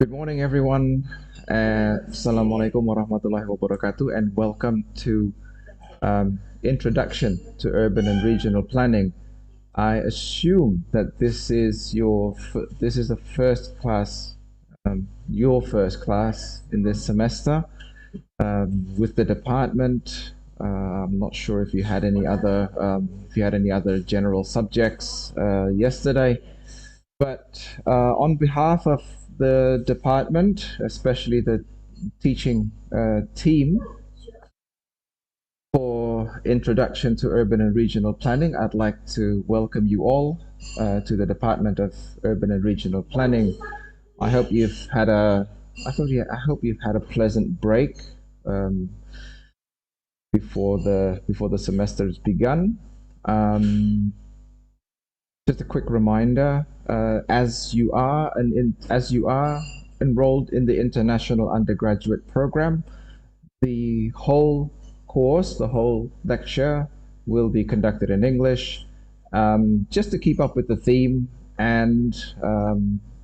Good morning, everyone. Assalamualaikum warahmatullahi wabarakatuh, and welcome to Introduction to Urban and Regional Planning. I assume that this is the first class, your first class in this semester with the department. I'm not sure if you had any other general subjects yesterday. But on behalf of the department, especially the teaching team for Introduction to Urban and Regional Planning, I'd like to welcome you all to the Department of Urban and Regional Planning. I hope you've had a I hope you've had a pleasant break um, before the semester has begun. Just a quick reminder, as you are enrolled in the international undergraduate program, the whole course, the whole lecture will be conducted in English, just to keep up with the theme. And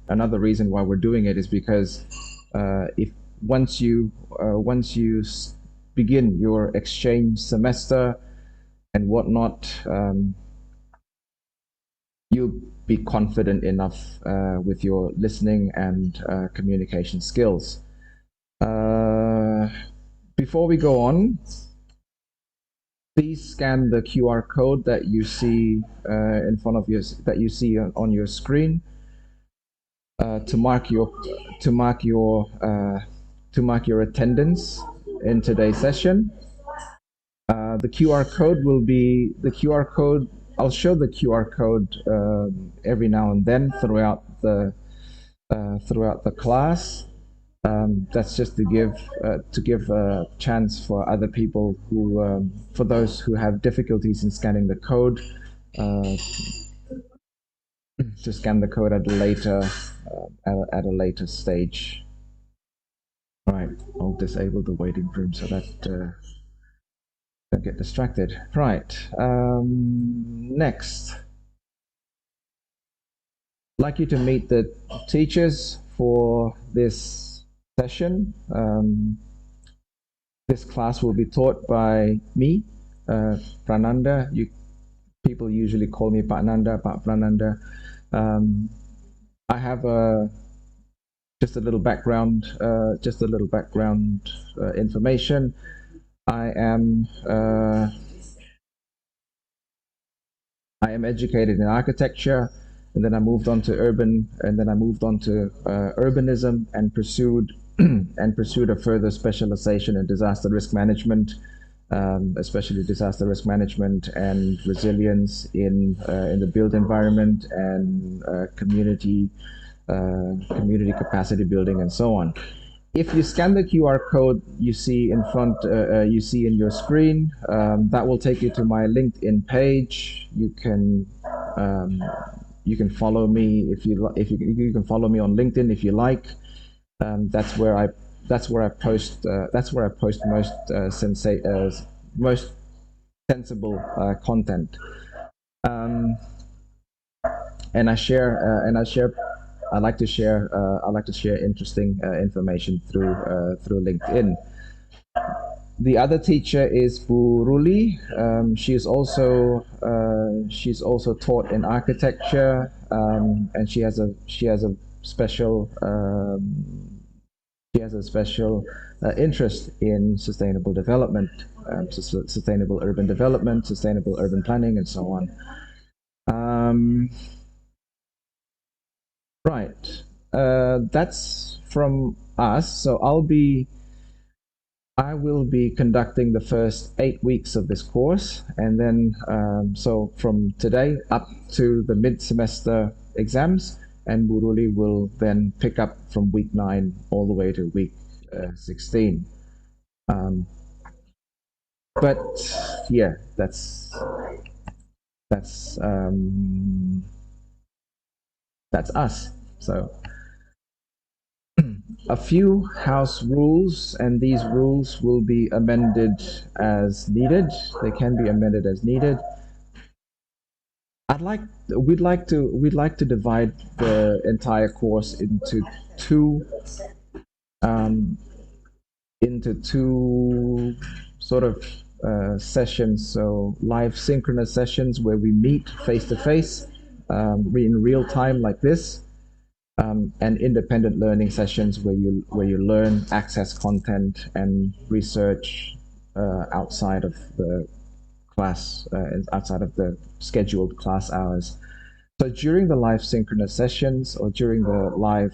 another reason why we're doing it is because if once you begin your exchange semester and whatnot, you'll be confident enough with your listening and communication skills. Before we go on, please scan the QR code that you see in front of you, that you see on your screen, to mark your attendance in today's session. The QR code will be the QR code. I'll show the QR code every now and then throughout the class. That's just to give a chance for other people for those who have difficulties in scanning the code, to scan the code at a later stage. All right, I'll disable the waiting room so that don't get distracted. Right. Next, I'd like you to meet the teachers for this session. This class will be taught by me, Prananda. People usually call me Pak Nanda, Pak Prananda. I have just a little background information. I am educated in architecture, and then I moved on to urbanism and pursued a further specialization in disaster risk management, especially disaster risk management and resilience in the built environment and community capacity building and so on. If you scan the QR code you see in your screen, that will take you to my LinkedIn page. You can follow me you can follow me on LinkedIn if you like. That's where I post most sensible content. And I like to share interesting information through LinkedIn. The other teacher is Bu Ruli. She's also taught in architecture, and she has a special interest in sustainable development, sustainable urban development, sustainable urban planning, and so on. Right. That's from us. So I will be conducting the first 8 weeks of this course, and then so from today up to the mid-semester exams, and Buruli will then pick up from week 9 all the way to week 16. But yeah, that's us. So a few house rules, and these rules will be amended as needed. They can be amended as needed. we'd like to divide the entire course um, into two sort of sessions. So live synchronous sessions where we meet face to face in real time like this, and independent learning sessions where you learn, access content, and research outside of the class, outside of the scheduled class hours. So during the live synchronous sessions or during the live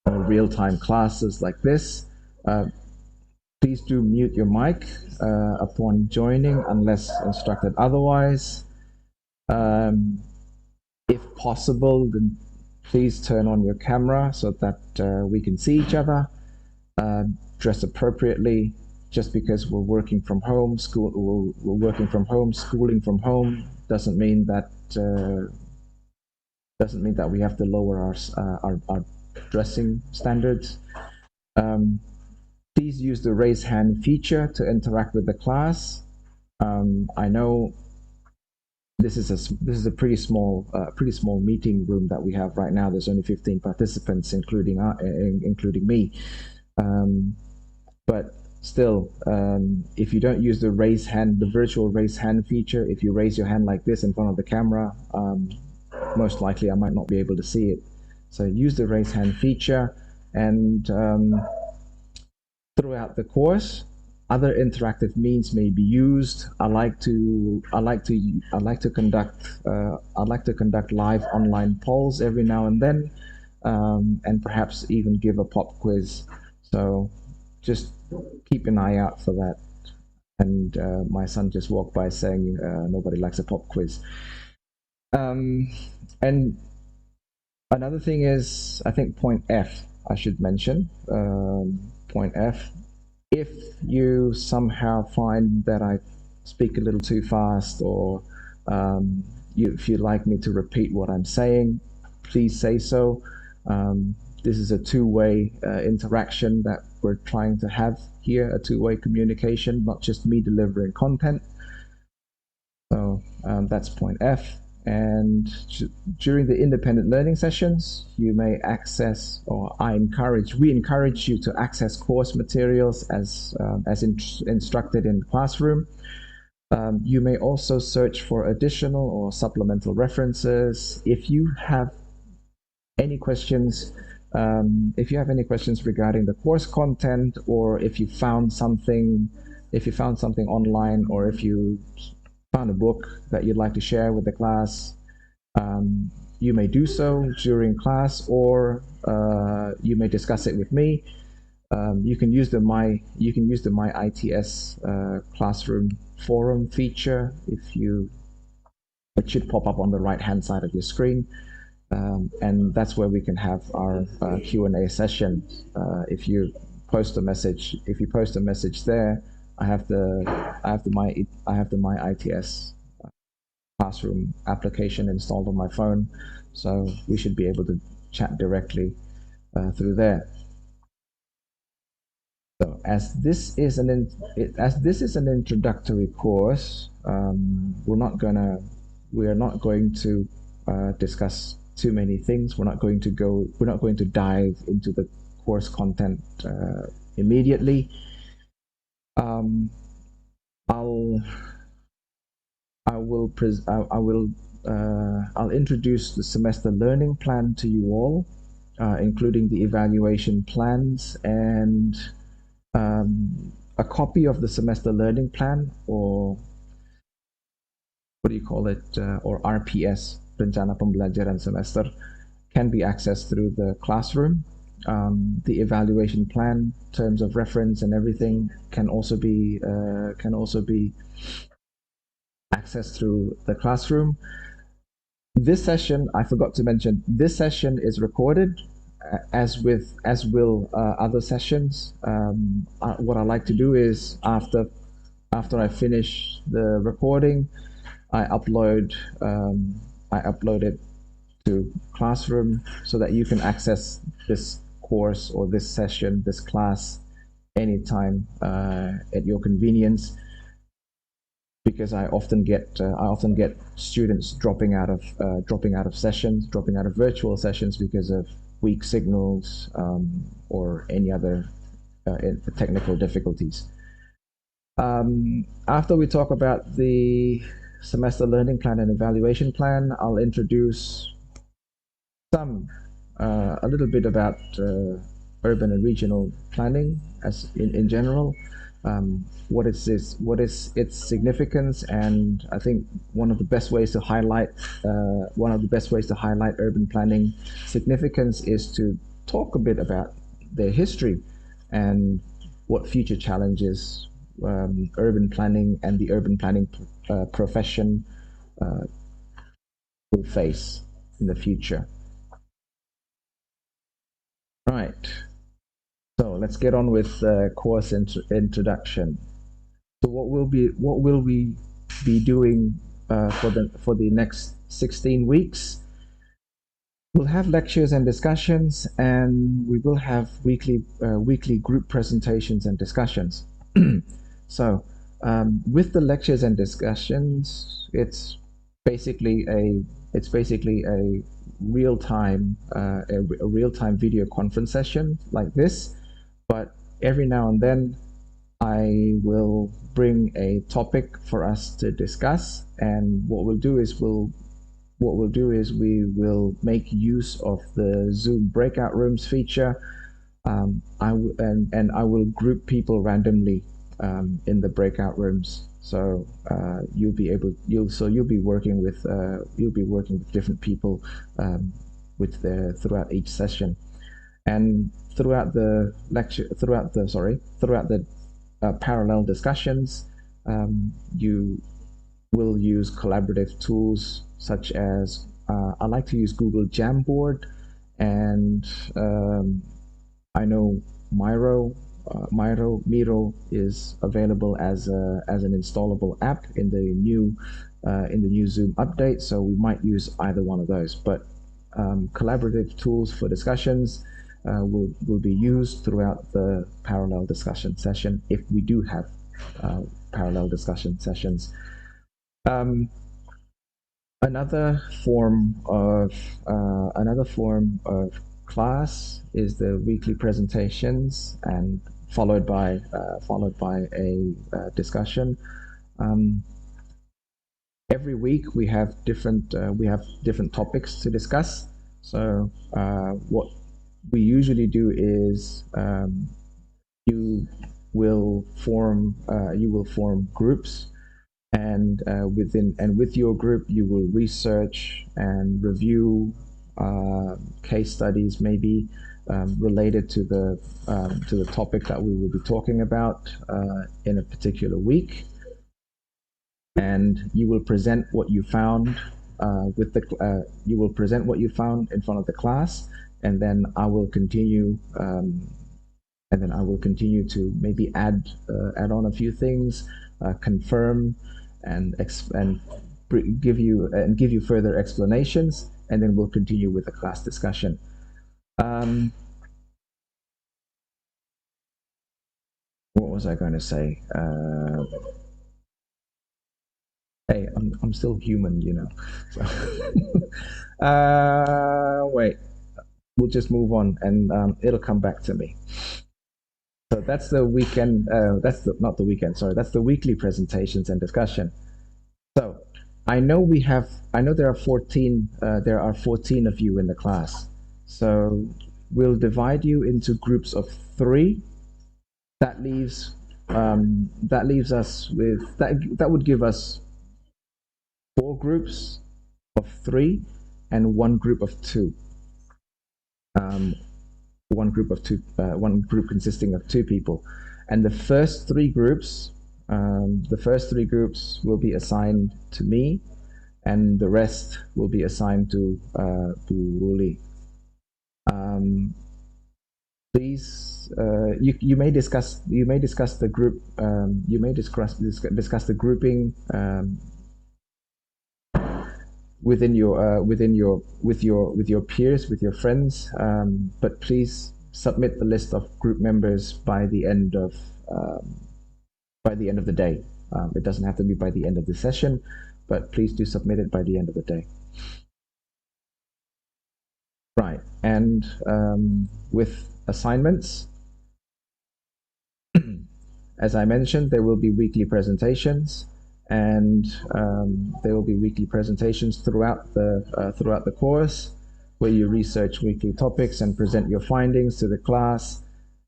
real-time classes like this, uh, please do mute your mic upon joining unless instructed otherwise. Um, if possible, then please turn on your camera so that we can see each other. Dress appropriately. Just because we're working from home, we're working from home, schooling from home, doesn't mean that we have to lower our dressing standards. Please use the raise hand feature to interact with the class. I know this is a pretty small meeting room that we have right now. There's only 15 participants, including me. But still, if you don't use the virtual raise hand feature, if you raise your hand like this in front of the camera, most likely I might not be able to see it. So use the raise hand feature, and throughout the course, other interactive means may be used. I like to conduct live online polls every now and then, and perhaps even give a pop quiz. So just keep an eye out for that. And my son just walked by saying nobody likes a pop quiz. And another thing is, I think point F I should mention. Point F. If you somehow find that I speak a little too fast, or if you'd like me to repeat what I'm saying, please say so. This is a two-way interaction that we're trying to have here, a two-way communication, not just me delivering content. So that's point F. And during the independent learning sessions, you may access, or we encourage you to access course materials as instructed in Classroom. You may also search for additional or supplemental references. If you have any questions, regarding the course content, or if you found something online, or if you found a book that you'd like to share with the class, you may do so during class, or you may discuss it with me. You can use the My ITS Classroom forum feature. It should pop up on the right-hand side of your screen, and that's where we can have our Q&A session. If you post a message there, I have the My ITS Classroom application installed on my phone, so we should be able to chat directly through there. So as this is an introductory course, we're not going to discuss too many things. We're not going to dive into the course content immediately. I'll introduce the semester learning plan to you all, including the evaluation plans and a copy of the semester learning plan, or what do you call it, or RPS, Rencana Pembelajaran Semester, can be accessed through the Classroom. The evaluation plan, terms of reference, and everything can also be accessed through the Classroom. This session, I forgot to mention, this session is recorded, as will other sessions. What I like to do is after I finish the recording, I upload it to Classroom so that you can access this course or this session, this class, anytime at your convenience. because I often get students dropping out of sessions, dropping out of virtual sessions because of weak signals, or any other technical difficulties. After we talk about the semester learning plan and evaluation plan, I'll introduce a little bit about urban and regional planning as in general. What is its significance, and I think one of the best ways to highlight urban planning significance is to talk a bit about their history and what future challenges urban planning and the urban planning profession will face in the future. Right. So let's get on with the course introduction. So what will we be doing for the next 16 weeks? We'll have lectures and discussions, and we will have weekly group presentations and discussions. So with the lectures and discussions, it's basically a real-time video conference session like this, but every now and then I will bring a topic for us to discuss, and what we'll do is we will make use of the Zoom breakout rooms feature. I will group people randomly in the breakout rooms. So you'll be working with different people throughout each session, and throughout the parallel discussions, you will use collaborative tools such as I like to use Google Jamboard, and I know Miro is available as an installable app in the new Zoom update, so we might use either one of those. But collaborative tools for discussions will be used throughout the parallel discussion session, if we do have parallel discussion sessions. Another form of class is the weekly presentations, and followed by a discussion. Every week we have different topics to discuss. So what we usually do is you will form groups, and with your group you will research and review case studies, maybe related to the topic that we will be talking about in a particular week, and you will present what you found in front of the class, and then I will continue to maybe add on a few things, confirm, and give you further explanations, and then we'll continue with the class discussion. What was I going to say? Hey, I'm still human, you know. So wait, we'll just move on, and it'll come back to me. So that's the weekend. That's not the weekend. Sorry, that's the weekly presentations and discussion. So I know there are 14. There are 14 of you in the class. So we'll divide you into groups of 3. That leaves us with that would give us 4 groups of 3 and 1 group of 2. One group consisting of 2 people, and the first 3 groups will be assigned to me, and the rest will be assigned to Ruli. Please, you may discuss the group. You may discuss the grouping with your peers, with your friends, but please submit the list of group members by the end of the day. It doesn't have to be by the end of the session, but please do submit it by the end of the day. Right, and with assignments, as I mentioned, there will be weekly presentations, and there will be weekly presentations throughout the course, where you research weekly topics and present your findings to the class.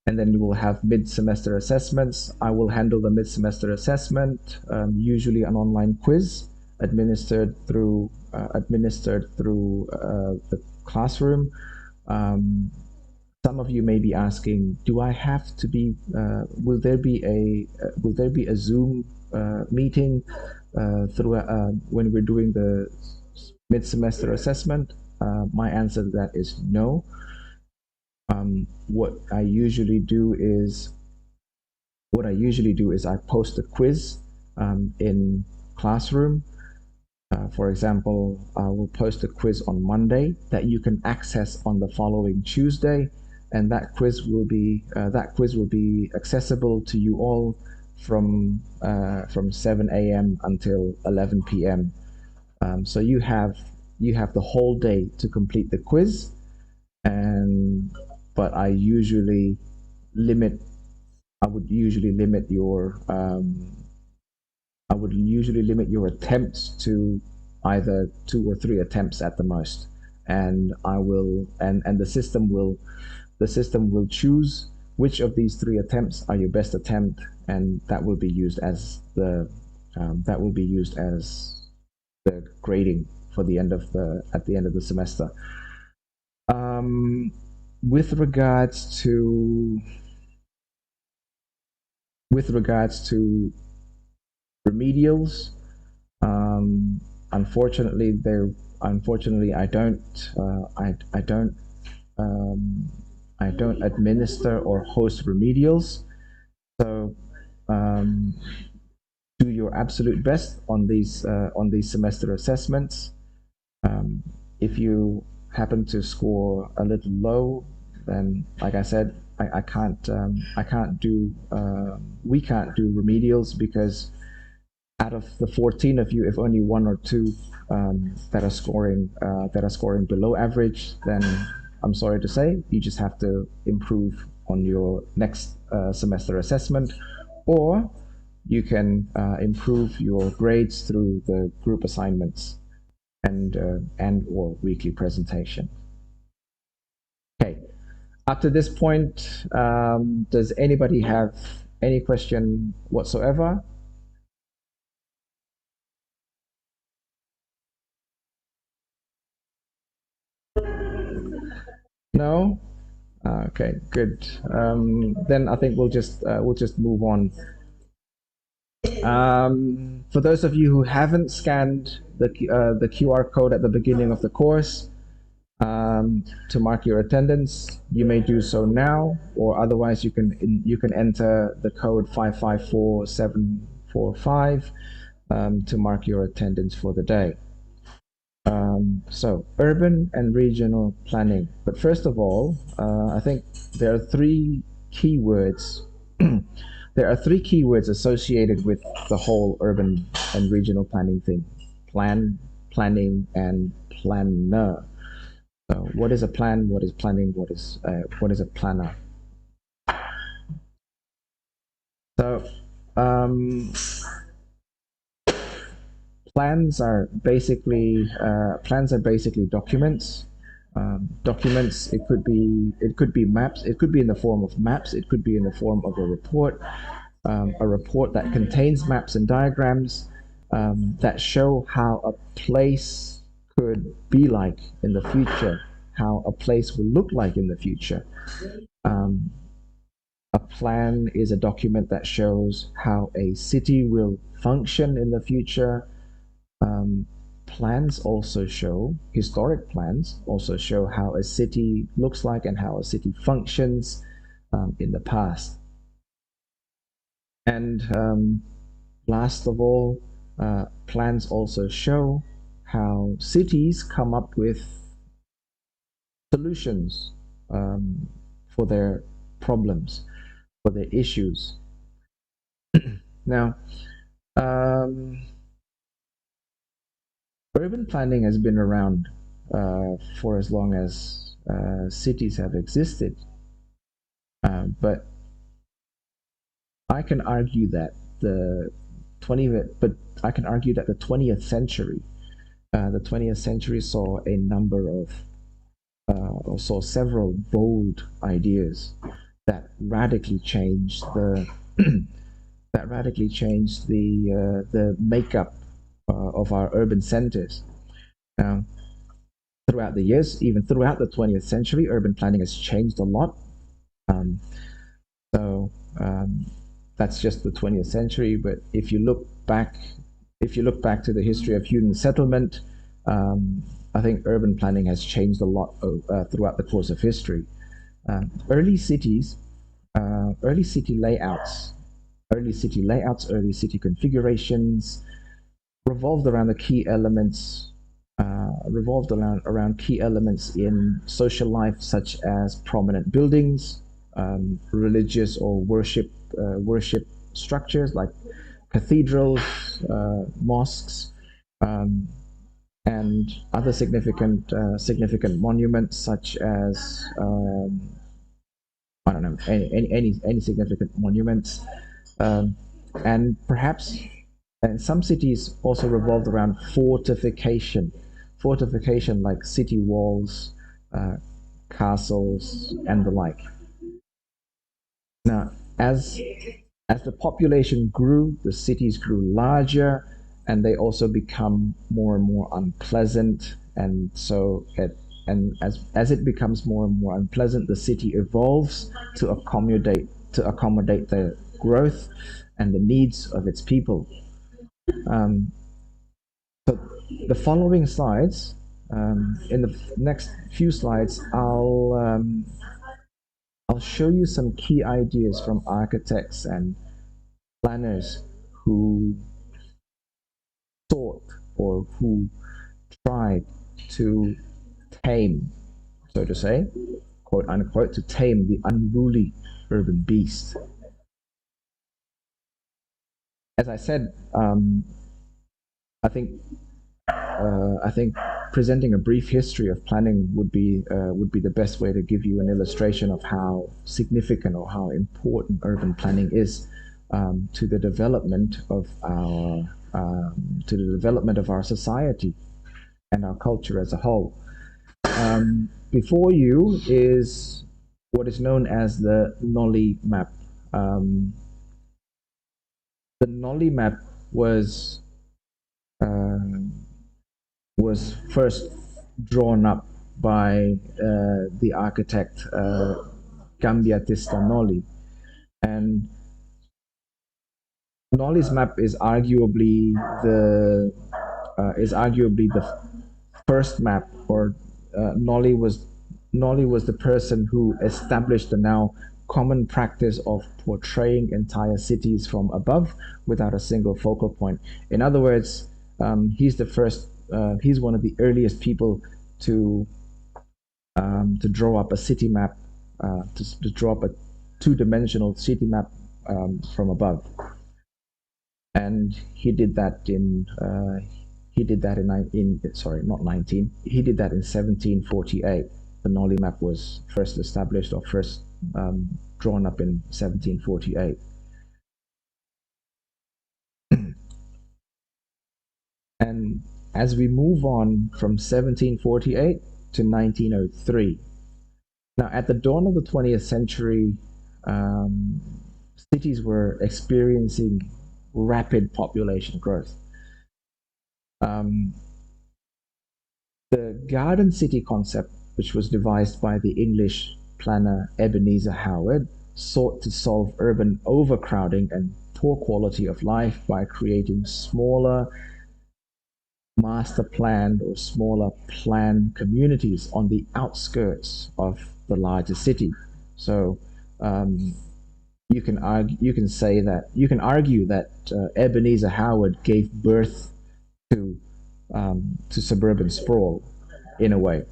And then you will have mid-semester assessments. I will handle the mid-semester assessment, usually an online quiz administered through the classroom. Some of you may be asking, do I have to be? Will there be a Zoom meeting when we're doing the mid-semester assessment? My answer to that is no. What I usually do is I post a quiz in Classroom. For example, I will post a quiz on Monday that you can access on the following Tuesday, and that quiz will be accessible to you all from 7 a.m. until 11 p.m. So you have the whole day to complete the quiz, but I would usually limit your attempts to either 2 or 3 attempts at the most, and the system will choose which of these 3 attempts are your best attempt, and that will be used as the grading for the end of the semester. With regards to remedials, unfortunately I don't administer or host remedials. So do your absolute best on these semester assessments. If you happen to score a little low, then like I said, we can't do remedials, because out of the 14 of you, if only 1 or 2 that are scoring below average, then I'm sorry to say, you just have to improve on your next semester assessment, or you can improve your grades through the group assignments and or weekly presentation. Okay, up to this point, does anybody have any question whatsoever? No? Okay, good. Then I think we'll just move on. For those of you who haven't scanned the QR code at the beginning of the course to mark your attendance, you may do so now, or otherwise you can enter the code 554745 to mark your attendance for the day. So urban and regional planning. But first of all, I think there are 3 keywords. There are 3 keywords associated with the whole urban and regional planning thing: plan, planning, and planner. So what is a plan? What is planning? What is a planner? So plans are basically documents. Documents. It could be maps. It could be in the form of maps. It could be in the form of a report that contains maps and diagrams that show how a place could be like in the future, how a place will look like in the future. A plan is a document that shows how a city will function in the future. Historic plans also show how a city looks like and how a city functions in the past. And last of all, plans also show how cities come up with solutions for their problems, for their issues. Now, Um, Urban planning has been around for as long as cities have existed, but I can argue that the 20th, but I can argue that the 20th century, the 20th century saw a number of, or saw several bold ideas that radically changed the that radically changed the makeup of our urban centers. Now, throughout the years, even throughout the 20th century, urban planning has changed a lot. Um, so that's just the 20th century. But if you look back to the history of human settlement, I think urban planning has changed a lot throughout the course of history. Early cities, early city layouts, early city configurations revolved around the key elements revolved around key elements in social life, such as prominent buildings, religious or worship structures like cathedrals, mosques, um, and other significant monuments, such as I don't know, any significant monuments, um, and perhaps and some cities also revolved around fortification like city walls, uh, castles, and the like. Now, as the population grew, the cities grew larger, and they also become more and more unpleasant. And so, as it becomes more and more unpleasant, the city evolves to accommodate the growth and the needs of its people. Um, so the following slides, in the next few slides, I'll show you some key ideas from architects and planners who thought or who tried to tame, so to say, quote unquote, to tame the unruly urban beast. As I said, I think I think presenting a brief history of planning would be the best way to give you an illustration of how significant or how important urban planning is to the development of our society and our culture as a whole. Before you is what is known as the Nolly map. The Nolly map was uh, was first drawn up by the architect Gambiatista Nolly. And Nolly's map is arguably the first map, or Nolly was the person who established the now common practice of portraying entire cities from above without a single focal point. In other words, he's the first. He's one of the earliest people to draw up a city map, to draw up a two-dimensional city map from above. And he did that sorry, not 19. He did that in 1748. The Nolly map was first established or first drawn up in 1748. And as we move on from 1748 to 1903, now at the dawn of the 20th century, cities were experiencing rapid population growth. The garden city concept, which was devised by the English planner Ebenezer Howard, sought to solve urban overcrowding and poor quality of life by creating smaller master planned or smaller planned communities on the outskirts of the larger city. So you can argue that Ebenezer Howard gave birth to suburban sprawl in a way.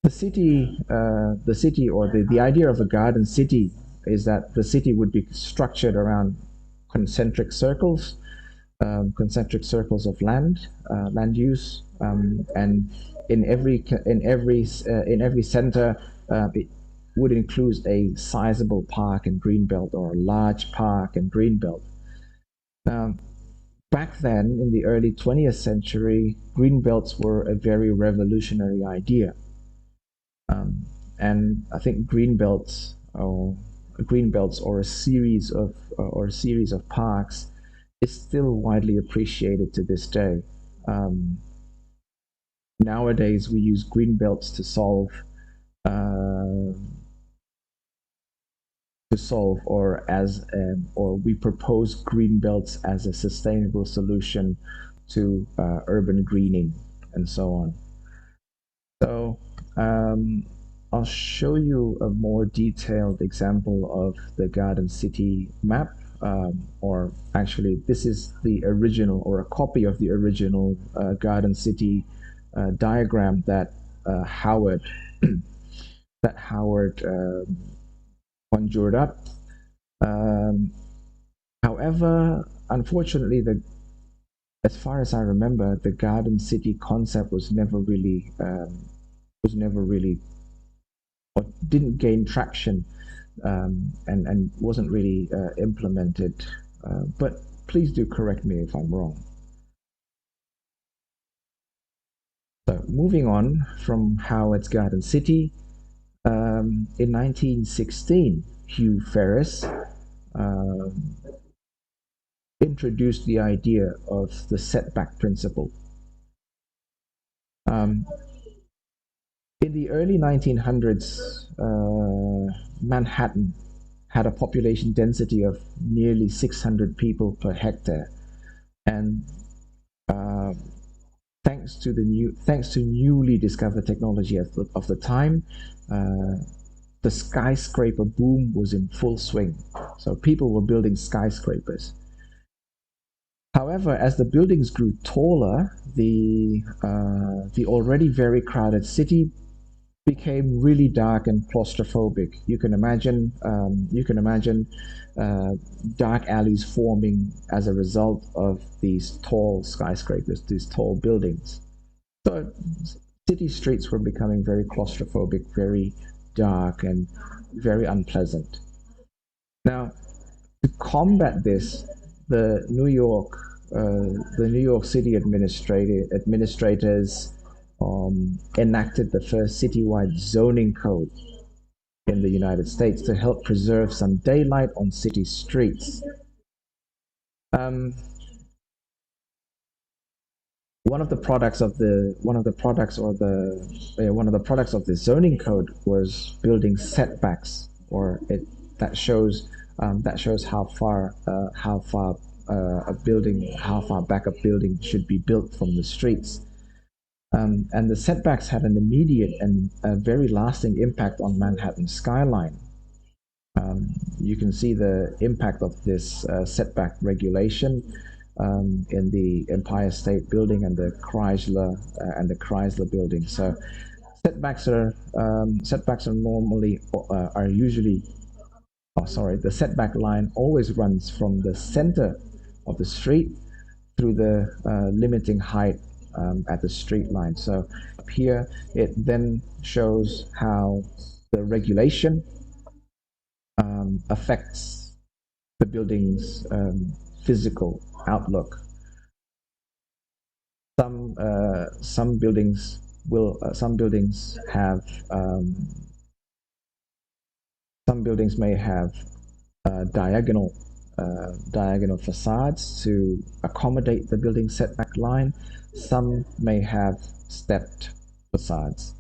The the city, or the idea of a garden city is that the city would be structured around concentric circles, of land use, and in every center, it would include a sizable park and greenbelt, or a large park and greenbelt. Um, Back then, in the early 20th century, greenbelts were a very revolutionary idea. And I think greenbelts or a series of parks is still widely appreciated to this day. Um, Nowadays, we use greenbelts uh, to solve, or we propose greenbelts as a sustainable solution to urban greening and so on. So I'll show you a more detailed example of the Garden City map, or actually, this is the original, or a copy of the original Garden City diagram that Howard conjured up. Um, However, unfortunately, as far as I remember, the Garden City concept was never really, or didn't gain traction, and wasn't really implemented. But please do correct me if I'm wrong. So moving on from Howard's Garden City, in 1916, Hugh Ferris introduced the idea of the setback principle. Um, in the early 1900s, Manhattan had a population density of nearly 600 people per hectare, and uh, thanks to newly discovered technology of the time, the skyscraper boom was in full swing. So people were building skyscrapers. However, as the buildings grew taller, the already very crowded city became really dark and claustrophobic. You can imagine dark alleys forming as a result of these tall skyscrapers, these tall buildings. So city streets were becoming very claustrophobic, very dark, and very unpleasant. Now, to combat this, the New York the New York City administrators enacted the first citywide zoning code in the United States to help preserve some daylight on city streets. Um, one of the products of the one of the products or the one of the products of the zoning code was building setbacks, or it that shows how far back a building should be built from the streets. And the setbacks had an immediate and a very lasting impact on Manhattan's skyline. You can see the impact of this setback regulation in the Empire State Building and the Chrysler Building. So setbacks are usually, the setback line always runs from the center of the street through the limiting height at the street line. So up here, it then shows how the regulation affects the building's physical outlook. Some buildings may have diagonal facades to accommodate the building setback line. Some may have stepped facades.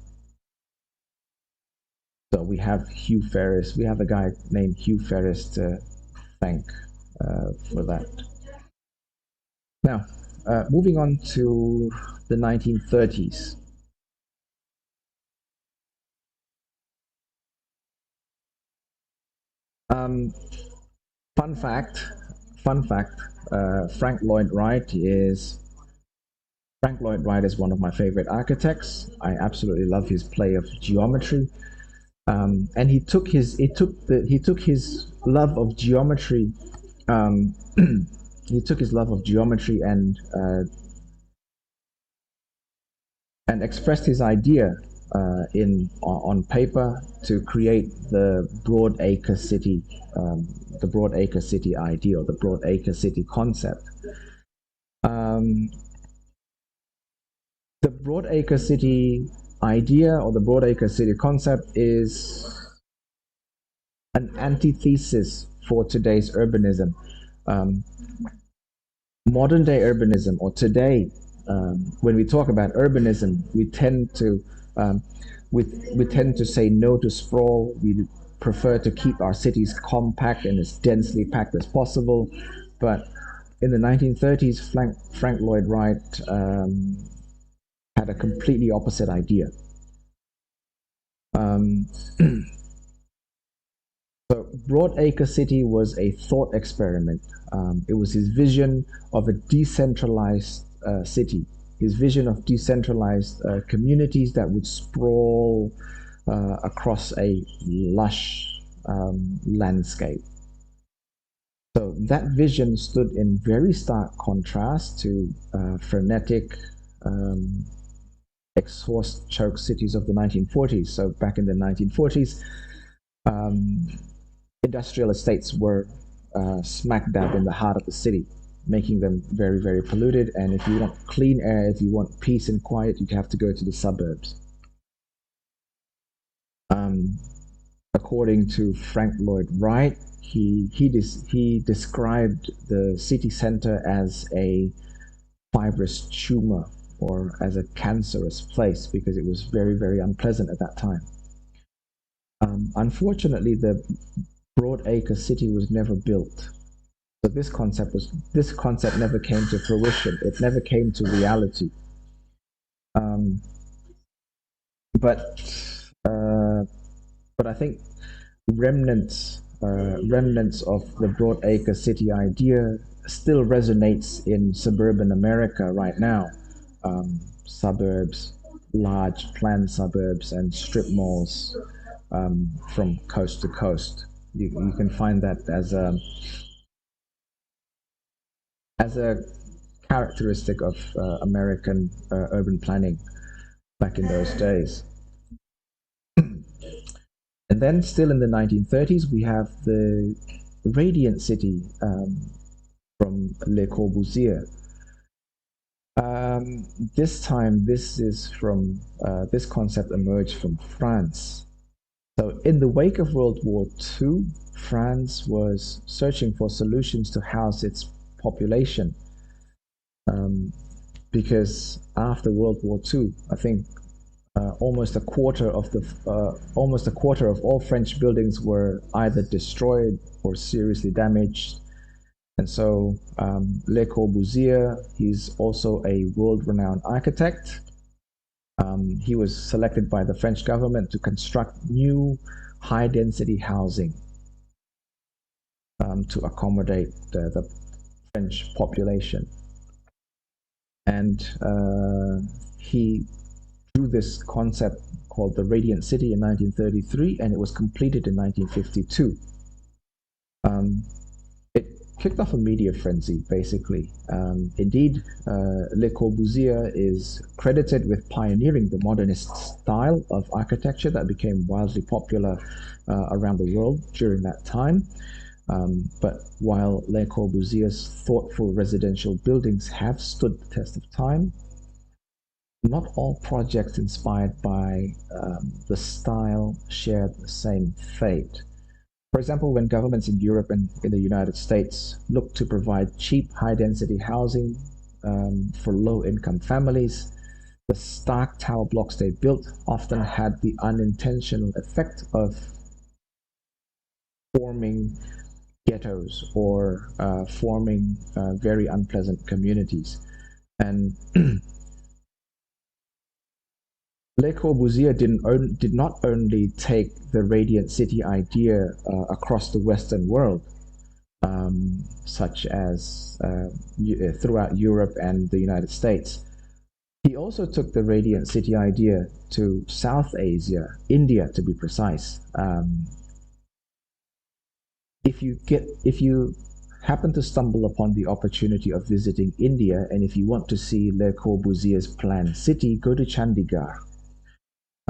So we have Hugh Ferris. We have a guy named Hugh Ferris to thank for that. Now, moving on to the 1930s. Um, fun fact, Frank Lloyd Wright Frank Lloyd Wright is one of my favorite architects. I absolutely love his play of geometry, and he took his love of geometry. Um, he took his love of geometry and expressed his idea in on paper to create the Broadacre City ideal, the Broadacre City concept. Um, the Broadacre City idea or the Broadacre City concept is an antithesis for today's urbanism. Um, Modern day urbanism, or today, when we talk about urbanism, um, we, we tend to say no to sprawl. We prefer to keep our cities compact and as densely packed as possible. But in the 1930s, Frank Lloyd Wright had a completely opposite idea. Um, So Broadacre City was a thought experiment. It was his vision of a decentralized city, his vision of decentralized communities that would sprawl across a lush landscape. So that vision stood in very stark contrast to frenetic, um, exhaust choke cities of the 1940s. So back in the 1940s, um, industrial estates were smack dab in the heart of the city, making them very, very polluted. And if you want clean air, if you want peace and quiet, you have to go to the suburbs. Um, According to Frank Lloyd Wright, he described the city center as a fibrous tumor or as a cancerous place because it was very, very unpleasant at that time. Unfortunately, the Broadacre City was never built. So this concept never came to fruition. It never came to reality. Um, but uh, but I think remnants of the Broadacre City idea still resonates in suburban America right now. Suburbs, large planned suburbs, and strip malls from coast to coast. You can find that as a characteristic of American urban planning back in those days. And then, still in the 1930s, we have the Radiant City from Le Corbusier. This time, this concept emerged from France. So, in the wake of World War II, France was searching for solutions to house its population. Because after World War II, I think almost a quarter of all French buildings were either destroyed or seriously damaged. And so Le Corbusier, he's also a world-renowned architect. He was selected by the French government to construct new high-density housing to accommodate the French population. And he drew this concept called the Radiant City in 1933, and it was completed in 1952. It kicked off a media frenzy, basically. Indeed, Le Corbusier is credited with pioneering the modernist style of architecture that became wildly popular around the world during that time. But while Le Corbusier's thoughtful residential buildings have stood the test of time, not all projects inspired by the style shared the same fate. For example, when governments in Europe and in the United States looked to provide cheap, high-density housing for low-income families, the stark tower blocks they built often had the unintentional effect of forming ghettos or forming very unpleasant communities. And Le Corbusier did not only take the Radiant City idea across the Western world, such as throughout Europe and the United States, He also took the Radiant City idea to South Asia, India to be precise. If you happen to stumble upon the opportunity of visiting India, and if you want to see Le Corbusier's planned city, go to Chandigarh.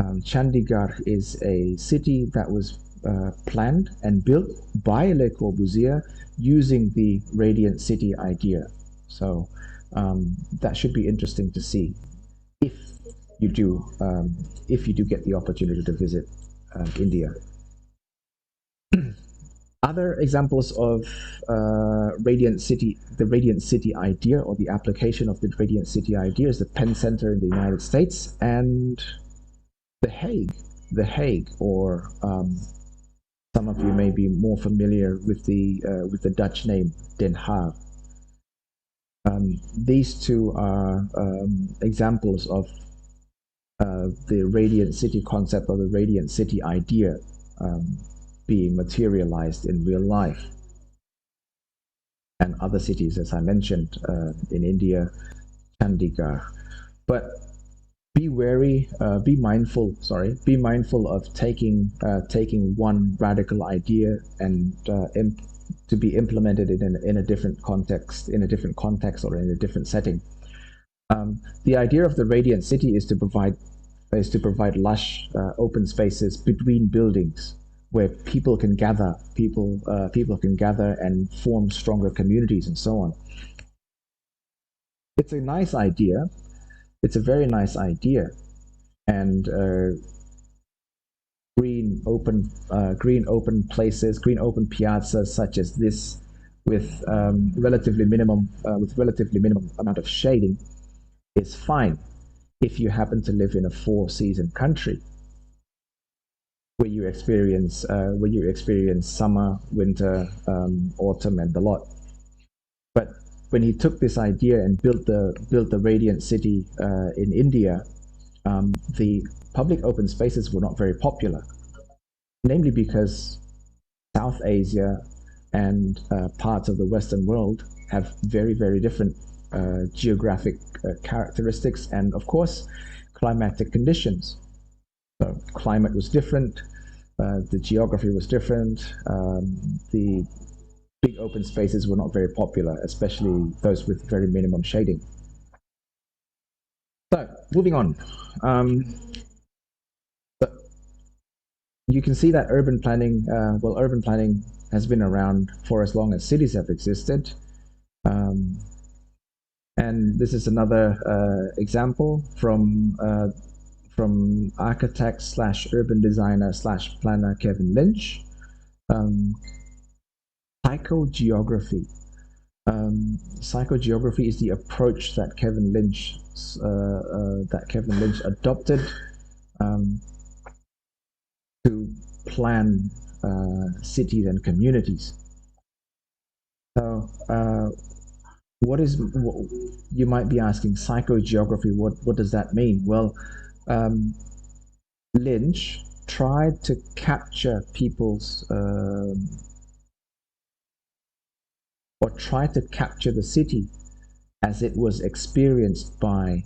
Chandigarh is a city that was planned and built by Le Corbusier using the Radiant City idea. So that should be interesting to see if you do if you do get the opportunity to visit India. Other examples of Radiant City, the Radiant City idea or the application of the Radiant City idea is the Penn Center in the United States and The Hague. The Hague, or some of you may be more familiar with the Dutch name Den Haag. These two are examples of the Radiant City concept or the Radiant City idea being materialized in real life. And other cities, as I mentioned, in India, Chandigarh. But be wary, be mindful of taking one radical idea and to be implemented in a different context, or in a different setting. The idea of the Radiant City is to provide lush open spaces between buildings where people can gather, and form stronger communities and so on. It's a nice idea. It's a very nice idea, and green open places, green open piazzas such as this, with relatively minimum amount of shading, is fine if you happen to live in a four-season country where you experience summer, winter, autumn, and the lot. But when he took this idea and built the Radiant City in India, the public open spaces were not very popular, namely because South Asia and parts of the Western world have very, very different geographic characteristics and, of course, climatic conditions. So climate was different, the geography was different, the big open spaces were not very popular, especially those with very minimum shading. So moving on. You can see that urban planning has been around for as long as cities have existed. And this is another example from architect / urban designer / planner Kevin Lynch. Psychogeography. Psychogeography is the approach that Kevin Lynch adopted to plan cities and communities. So, you might be asking, psychogeography? What does that mean? Well, Lynch tried to capture the city as it was experienced by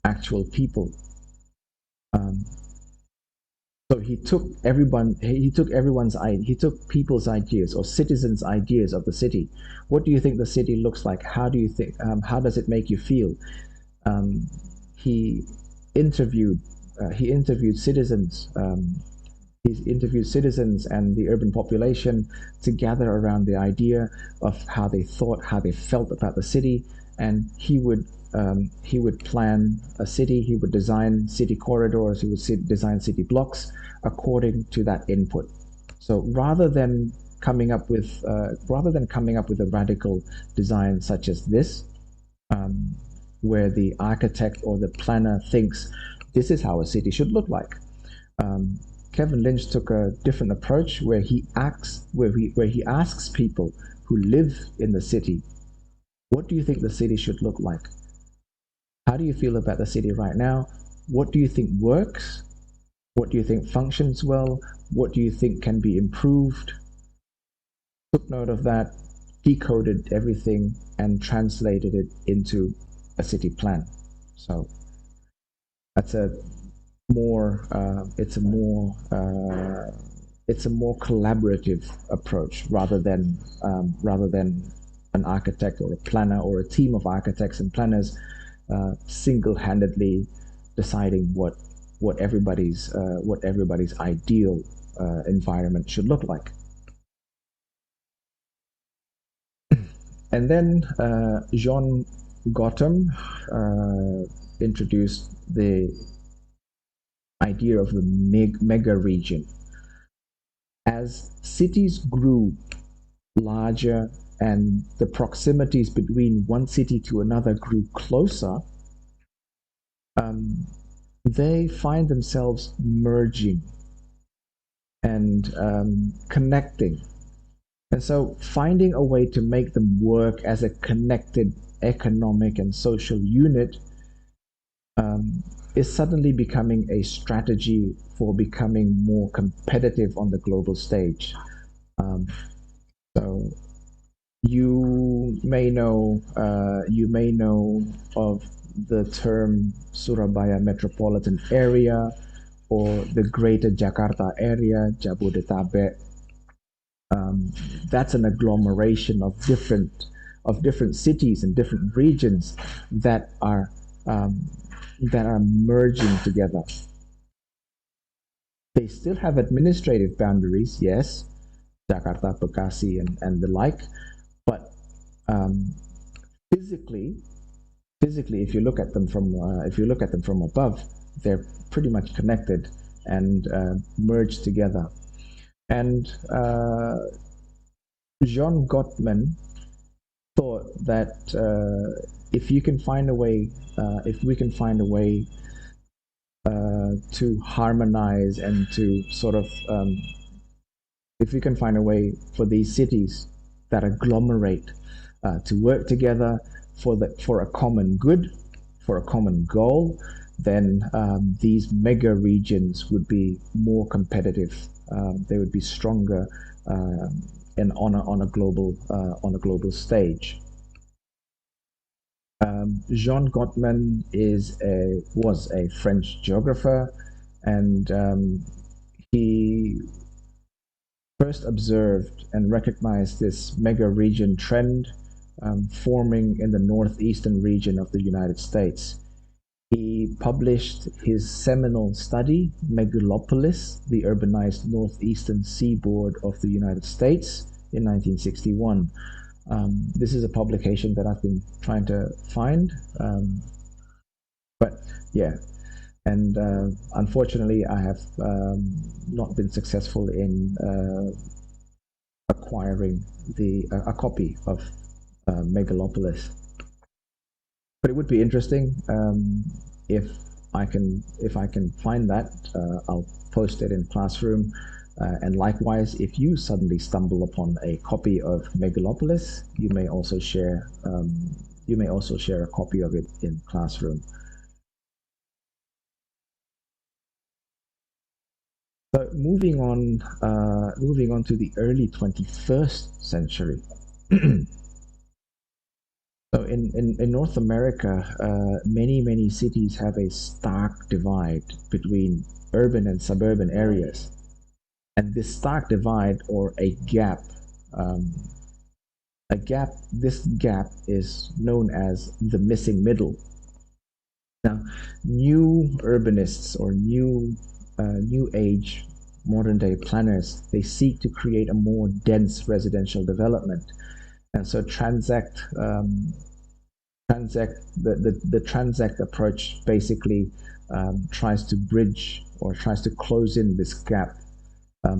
actual people. So he took people's ideas or citizens' ideas of the city. What do you think the city looks like? How does it make you feel? He interviewed citizens. He interviewed citizens and the urban population to gather around the idea of how they thought, how they felt about the city, and he would plan a city. He would design city corridors. He would design city blocks according to that input. So rather than coming up with a radical design such as this, where the architect or the planner thinks this is how a city should look like, Kevin Lynch took a different approach where he asks people who live in the city, what do you think the city should look like? How do you feel about the city right now? What do you think works? What do you think functions well? What do you think can be improved? Took note of that, decoded everything, and translated it into a city plan. So That's a more it's a more collaborative approach rather than an architect or a planner or a team of architects and planners single-handedly deciding what everybody's ideal environment should look like. And then Jean Gotham introduced the idea of the mega region. As cities grew larger and the proximities between one city to another grew closer, um, they find themselves merging and connecting. And so finding a way to make them work as a connected economic and social unit um, is suddenly becoming a strategy for becoming more competitive on the global stage. Um, so you may know of the term Surabaya metropolitan area or the Greater Jakarta area, Jabodetabek. That's an agglomeration of different cities and different regions that are um, that are merging together. They still have administrative boundaries, yes, Jakarta, Bekasi, and the like, but um, physically, if you look at them from above, they're pretty much connected and merged together. And Jean Gottman thought that if you can find a way, if we can find a way to harmonize and to sort of, if we can find a way for these cities that agglomerate to work together for a common good, for a common goal, then these mega regions would be more competitive. They would be stronger and on a global stage. Jean Gottman was a French geographer, and he first observed and recognized this mega region trend forming in the northeastern region of the United States. He published his seminal study, Megalopolis, the urbanized northeastern seaboard of the United States, in 1961. This is a publication that I've been trying to find, but yeah, and unfortunately, I have not been successful in acquiring a copy of Megalopolis. But it would be interesting if I can find that. I'll post it in Classroom. And likewise, if you suddenly stumble upon a copy of Megalopolis, you may also share a copy of it in Classroom. So moving on to the early 21st century. So in North America, many cities have a stark divide between urban and suburban areas. And this stark divide or um, this gap is known as the missing middle. Now, new urbanists or new age modern day planners, they seek to create a more dense residential development. And so the Transact approach basically tries to bridge or tries to close in this gap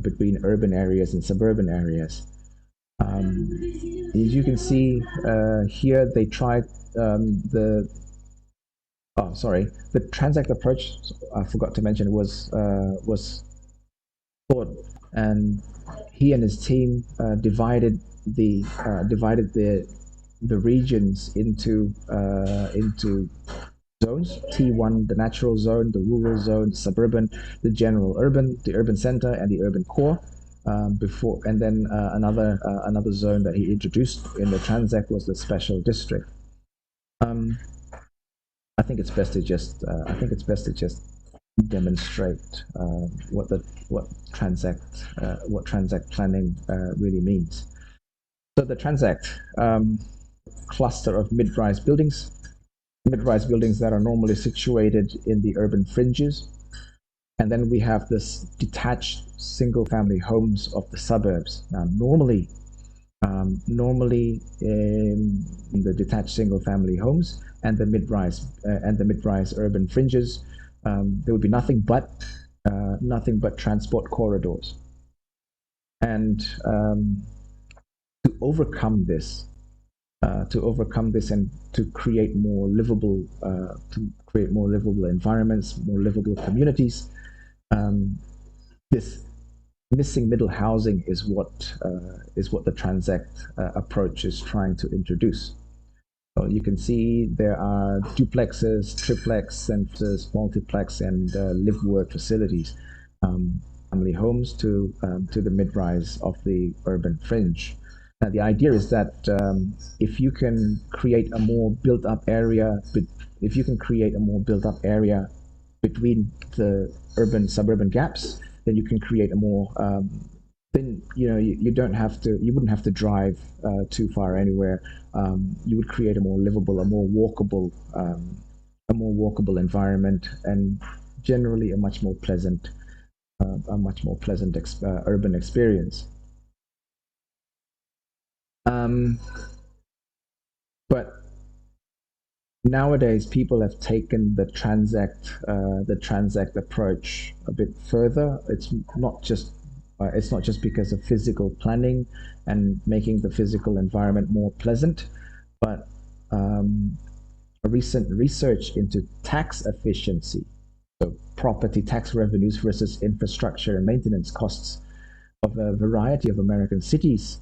between urban areas and suburban areas. As you can see here, they tried the Transact approach. I forgot to mention was thought, and he and his team divided the regions into zones. T1, the natural zone, the rural zone, the suburban, the general urban, the urban center, and the urban core. Before and then another zone that he introduced in the Transact was the special district. Um, I think it's best to just demonstrate what transact planning really means. So the transact cluster of mid-rise buildings that are normally situated in the urban fringes, and then we have this detached single-family homes of the suburbs. Now, normally in the detached single-family homes and the mid-rise urban fringes, there would be nothing but transport corridors. And to overcome this and to create more livable environments, more livable communities, this missing middle housing is what the transact approach is trying to introduce. So you can see there are duplexes, triplex centers, multiplex, and live-work facilities, family homes to the mid-rise of the urban fringe. Now, the idea is that if you can create a more built-up area, between the urban-suburban gaps, then you can create a more then you wouldn't have to drive too far anywhere. You would create a more livable, a more walkable environment, and generally a much more pleasant urban experience. But nowadays, people have taken the transact approach a bit further. It's not just because of physical planning and making the physical environment more pleasant, but a recent research into tax efficiency, so property tax revenues versus infrastructure and maintenance costs of a variety of American cities,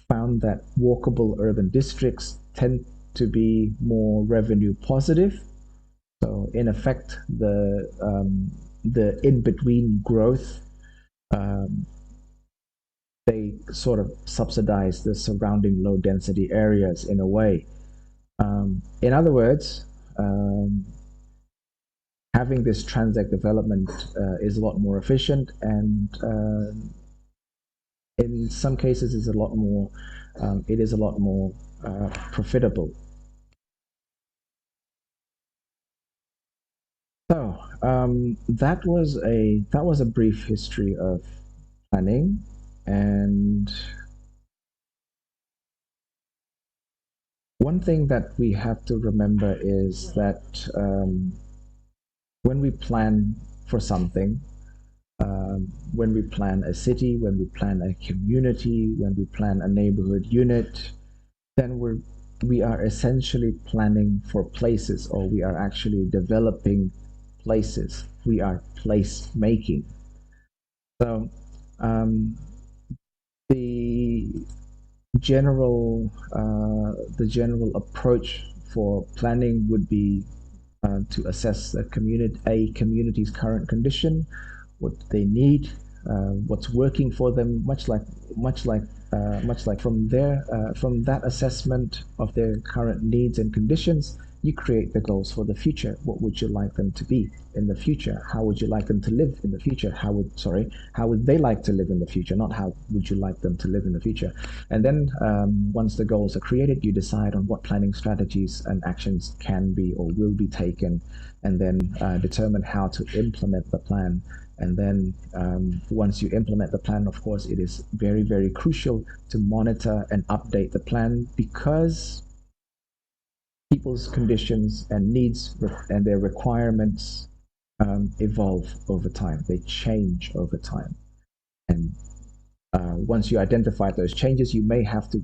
found that walkable urban districts tend to be more revenue positive. So in effect, the in-between growth, they sort of subsidize the surrounding low density areas in a way. In other words, having this transact development is a lot more efficient, and in some cases is a lot more profitable. So that was a brief history of planning, and one thing that we have to remember is that when we plan for something, when we plan a city, when we plan a community, when we plan a neighborhood unit, then we are essentially planning for places, or we are actually developing places. We are place making. So the general approach for planning would be to assess a community's current condition, what they need, what's working for them, much like from that assessment of their current needs and conditions, you create the goals for the future. What would you like them to be in the future? How would you like them to live in the future? How would they like to live in the future? Not how would you like them to live in the future. And then once the goals are created, you decide on what planning strategies and actions can be or will be taken, and then determine how to implement the plan. And then once you implement the plan, of course, it is very, very crucial to monitor and update the plan, because people's conditions and needs and their requirements evolve over time. They change over time. And once you identify those changes, you may have to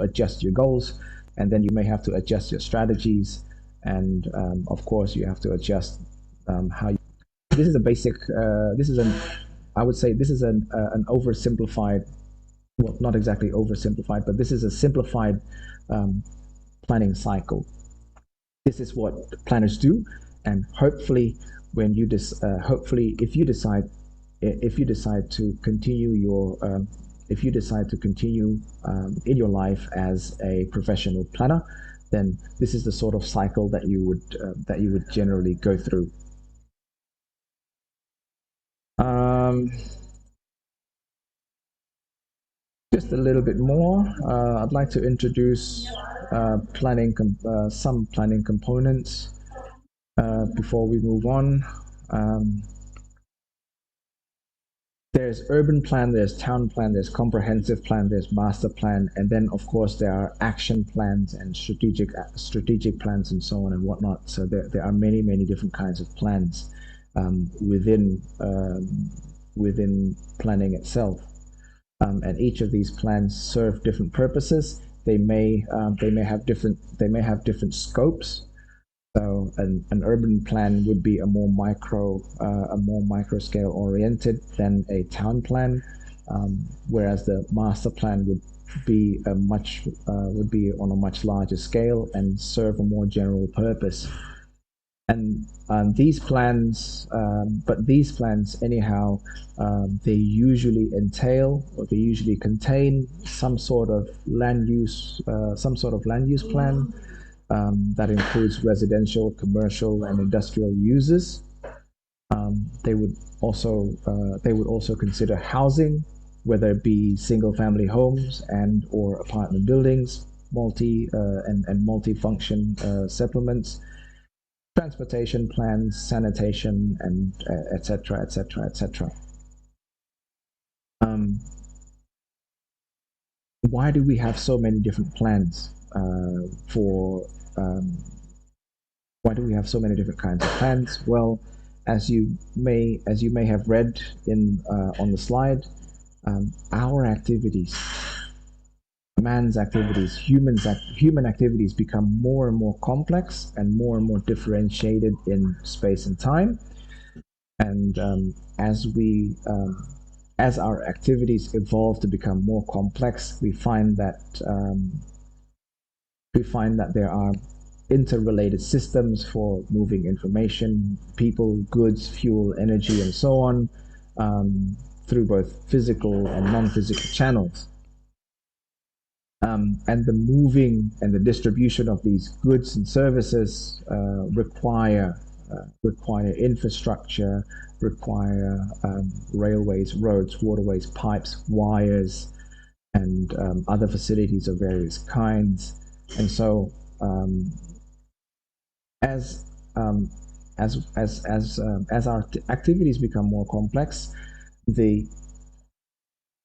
adjust your goals, and then you may have to adjust your strategies. And of course, you have to adjust how you. This is a basic, I would say this is an oversimplified, well, not exactly oversimplified, but this is a simplified planning cycle. This is what planners do, and hopefully if you decide to continue in your life as a professional planner, then this is the sort of cycle that you would generally go through. Just a little bit more. I'd like to introduce some planning components before we move on. There's urban plan, there's town plan, there's comprehensive plan, there's master plan, and then of course there are action plans and strategic plans and so on and whatnot. So there are many different kinds of plans within planning itself. And each of these plans serve different purposes. They may have different scopes. So an urban plan would be a more micro scale oriented than a town plan, whereas the master plan would be on a much larger scale and serve a more general purpose. And these plans, anyhow, they usually entail, or they usually contain some sort of land use plan that includes residential, commercial, and industrial uses. They would also consider housing, whether it be single-family homes and or apartment buildings, multi-function settlements, transportation plans, sanitation, and etc. Why do we have so many different plans why do we have so many different kinds of plans? Well, as you may have read on the slide, our activities, man's activities, human activities become more and more complex and more differentiated in space and time. And as our activities evolve to become more complex, we find that there are interrelated systems for moving information, people, goods, fuel, energy, and so on, through both physical and non-physical channels. And the moving and the distribution of these goods and services require infrastructure, require railways, roads, waterways, pipes, wires, and other facilities of various kinds. And so, as our activities become more complex, the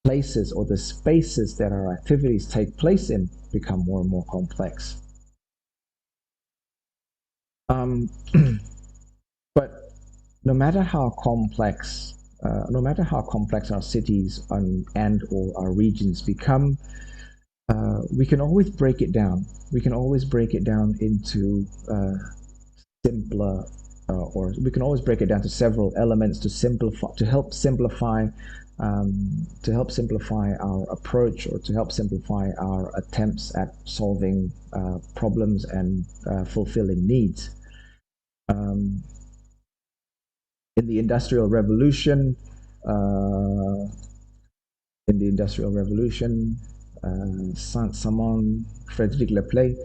places or the spaces that our activities take place in become more and more complex. But no matter how complex our cities and or our regions become, we can always break it down. We can always break it down into simpler, or we can always break it down to several elements to help simplify our approach, or to help simplify our attempts at solving problems and fulfilling needs. In the Industrial Revolution, Saint-Simon Frédéric Leflay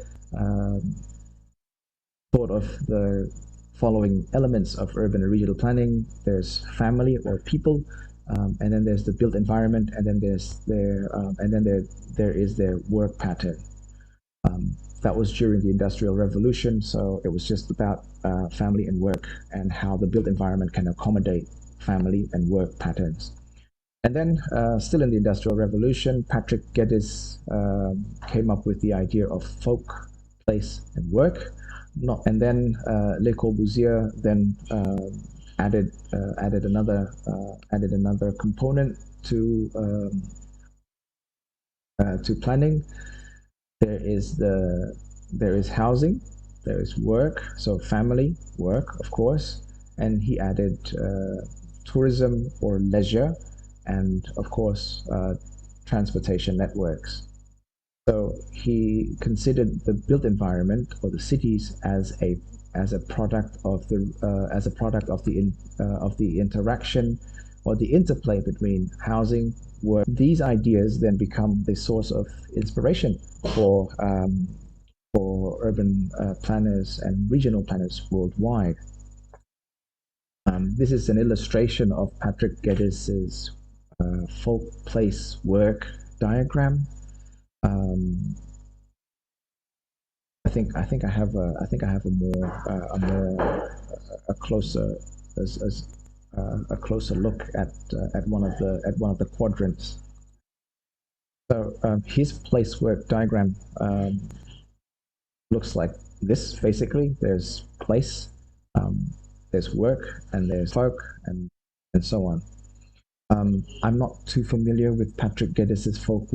thought of the following elements of urban and regional planning. There's family or people, and then there's the built environment, and then there is their work pattern. That was during the Industrial Revolution, so it was just about family and work and how the built environment can accommodate family and work patterns. And then, still in the Industrial Revolution, Patrick Geddes came up with the idea of folk, place, and work. And then Le Corbusier then added another component to planning. There is housing, there is work, so family, work, of course, and he added tourism or leisure, and of course transportation networks. So he considered the built environment or the cities as a product of the interaction or the interplay between housing, work. These ideas then become the source of inspiration for for urban planners and regional planners worldwide. This is an illustration of Patrick Geddes' folk place work diagram. I think I have a more a closer a closer look at one of the quadrants. So his place work diagram looks like this. Basically, there's place, there's work, and there's folk, and so on. I'm not too familiar with Patrick Geddes' folk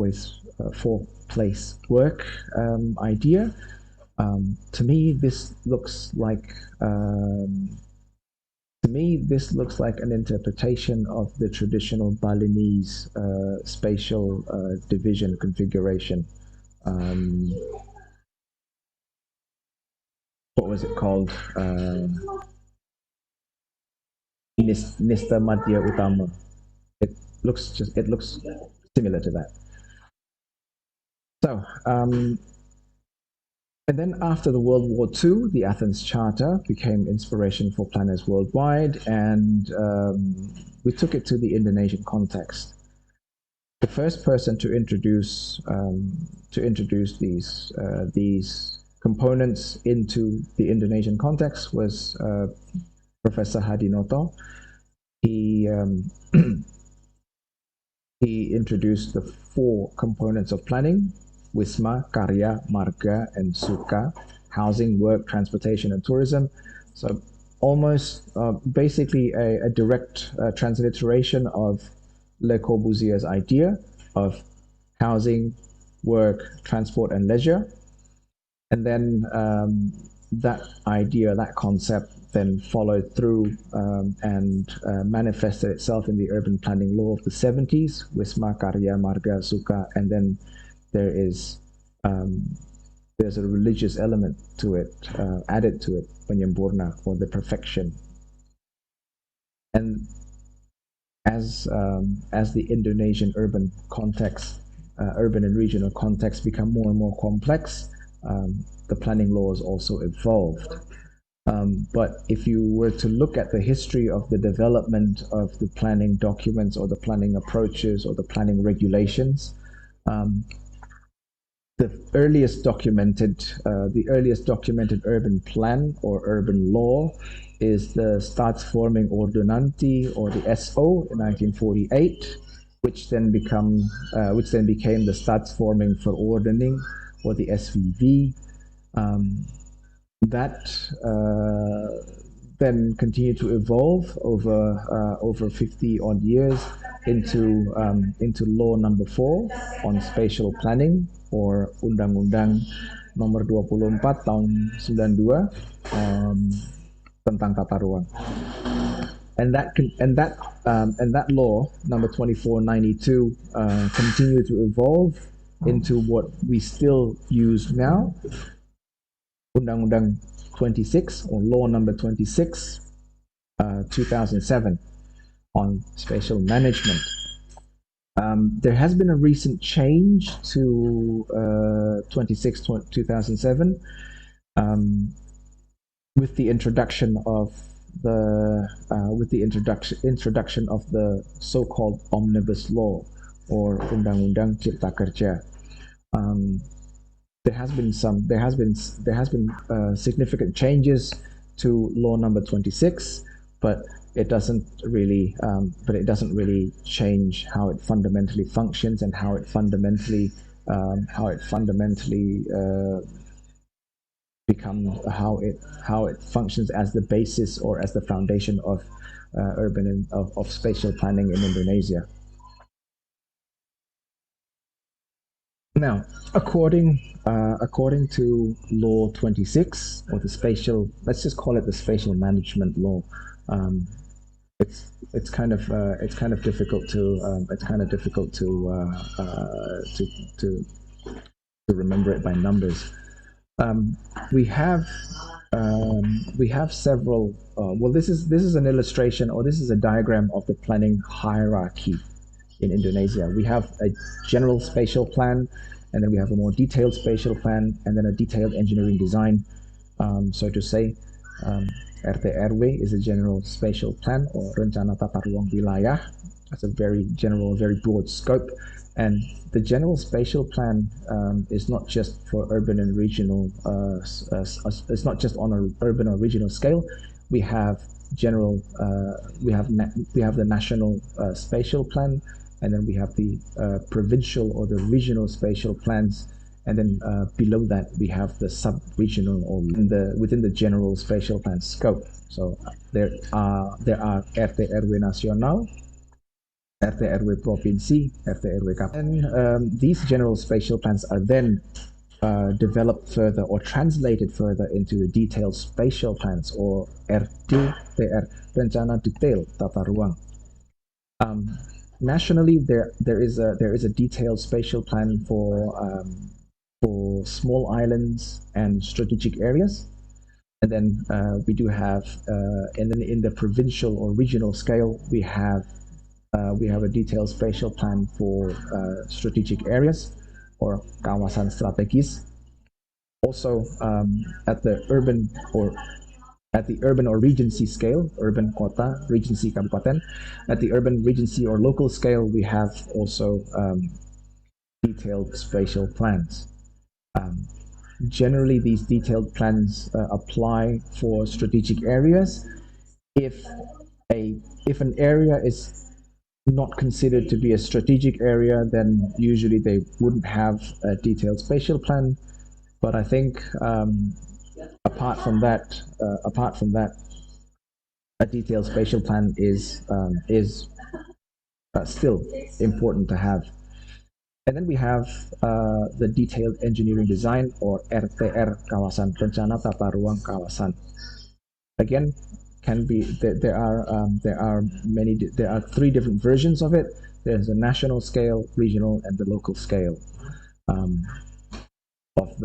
place work idea. To me, this looks like an interpretation of the traditional Balinese spatial division configuration. What was it called? Nista Madhya Utama. It looks similar to that. So, and then after the World War II, the Athens Charter became inspiration for planners worldwide, and we took it to the Indonesian context. The first person to introduce these components into the Indonesian context was Professor Hadinoto. He he introduced the 4 components of planning: Wisma, Karya, Marga, and Suka: housing, work, transportation, and tourism. So almost basically a direct transliteration of Le Corbusier's idea of housing, work, transport, and leisure. And then that idea, that concept, then followed through and manifested itself in the urban planning law of the 70s, Wisma, Karya, Marga, Suka, and then there's a religious element to it, added to it, Penyempurna, or the perfection. And as the Indonesian urban context, urban and regional context become more and more complex, the planning laws also evolved. But if you were to look at the history of the development of the planning documents or the planning approaches or the planning regulations, the earliest documented urban plan or urban law is the Staatsvorming Ordonnantie, or the SO, in 1948, which then became the Staatsvorming Verordening, or the SVV. That then continued to evolve over 50 odd years into Law Number 4 on Spatial Planning, or Undang-Undang Nomor 24 Tahun 92 tentang Tata Ruang. And that law, Number 2492, continued to evolve into what we still use now, Undang-Undang 26, or Law Number 26, 2007, on spatial management. There has been a recent change to 26 2007 with the introduction of the so-called omnibus law, or Undang-Undang Cipta Kerja. There has been significant changes to Law Number 26, but it doesn't really change how it fundamentally functions and how it fundamentally functions as the basis or as the foundation of urban and of spatial planning in Indonesia. Now, according to Law 26, or the spatial, let's just call it the spatial management law. It's kind of difficult to remember it by numbers. We have several. Well, this is an illustration, or this is a diagram of the planning hierarchy in Indonesia. We have a general spatial plan, and then we have a more detailed spatial plan, and then a detailed engineering design. So to say, RT/RW is a general spatial plan or rencana tata ruang wilayah. That's a very general, very broad scope. And the general spatial plan is not just for urban and regional, it's not just on an urban or regional scale. We have general, we have the national spatial plan, and then we have the provincial or the regional spatial plans. And then below that, we have the sub-regional or within the general spatial plan scope. So there are RT/RW nasional, RT/RW provinsi, RT/RW kabupaten. And these general spatial plans are then developed further or translated further into the detailed spatial plans or RDTR, Rencana Detail Tata Ruang. Nationally, there is a detailed spatial plan for small islands and strategic areas. And then we do have, and then in the provincial or regional scale, we have a detailed spatial plan for strategic areas or kawasan strategis. Also, at the urban or regency scale, urban kota, regency kabupaten, at the urban regency or local scale, we have also detailed spatial plans. Generally, these detailed plans apply for strategic areas. If an area is not considered to be a strategic area, then usually they wouldn't have a detailed spatial plan. But I think apart from that, a detailed spatial plan is still important to have. And then we have the detailed engineering design or RTR kawasan, rencana tata ruang kawasan. Again, there are three different versions of it. There's a national scale, regional, and the local scale of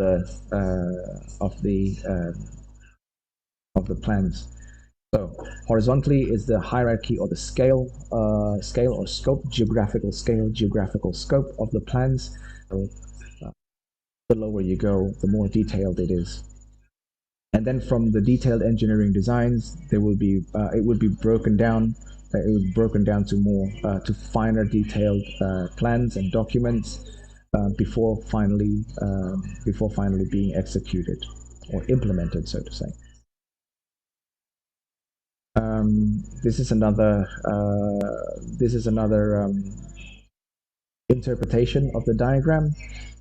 the plans. So horizontally is the hierarchy or the scale or scope, geographical scale, geographical scope of the plans. So, the lower you go, the more detailed it is. And then from the detailed engineering designs, it would be broken down. It would be broken down to more to finer detailed plans and documents before finally being executed or implemented, so to say. This is another interpretation of the diagram.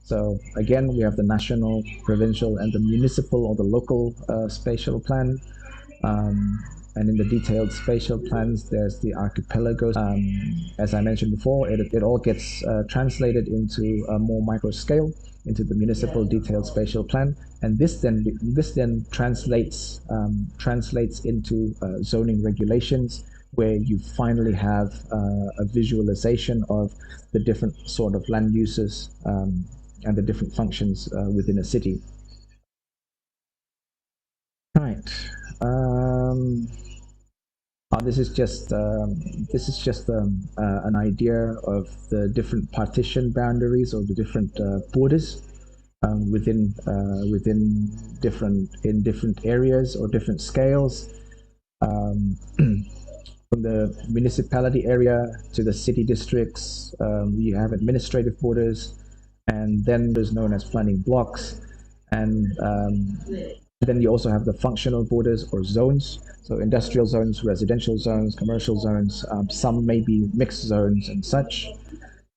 So again, we have the national, provincial, and the municipal or the local spatial plan. And in the detailed spatial plans, there's the archipelagos. As I mentioned before, it all gets translated into a more micro scale, into the municipal detailed spatial plan, and this then translates into zoning regulations, where you finally have a visualization of the different sort of land uses and the different functions within a city. Right. This is just an idea of the different partition boundaries or the different borders within different areas or different scales. From the municipality area to the city districts, you have administrative borders, and then there's known as planning blocks, and then you also have the functional borders or zones. So industrial zones, residential zones, commercial zones, some may be mixed zones and such.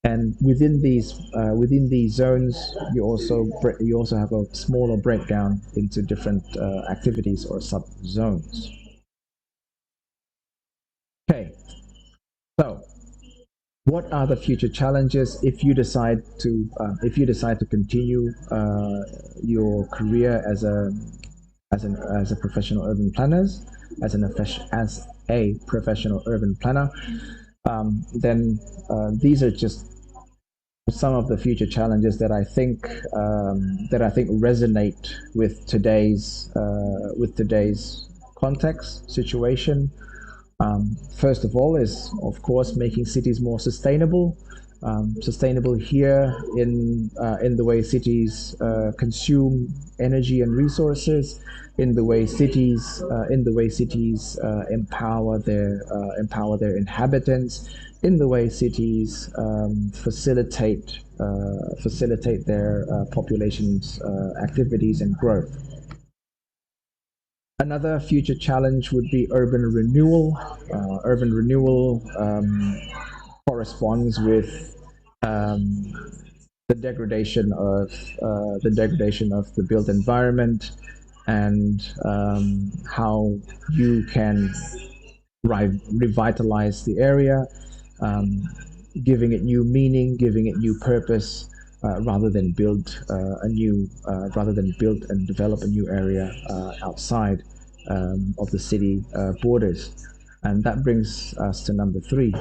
And within these zones, you also have a smaller breakdown into different activities or sub-zones. Okay, so what are the future challenges if you decide to continue your career as a professional urban planner, as a professional urban planner? Then these are just some of the future challenges that I think resonate with today's context situation. First of all is, of course, making cities more sustainable. sustainable here in the way cities consume energy and resources, in the way cities empower their inhabitants, in the way cities facilitate their population's activities and growth. Another future challenge would be urban renewal. Urban renewal corresponds with the degradation of the built environment, and how you can revitalize the area, giving it new meaning, giving it new purpose, rather than build and develop a new area outside of the city borders. And that brings us to number three,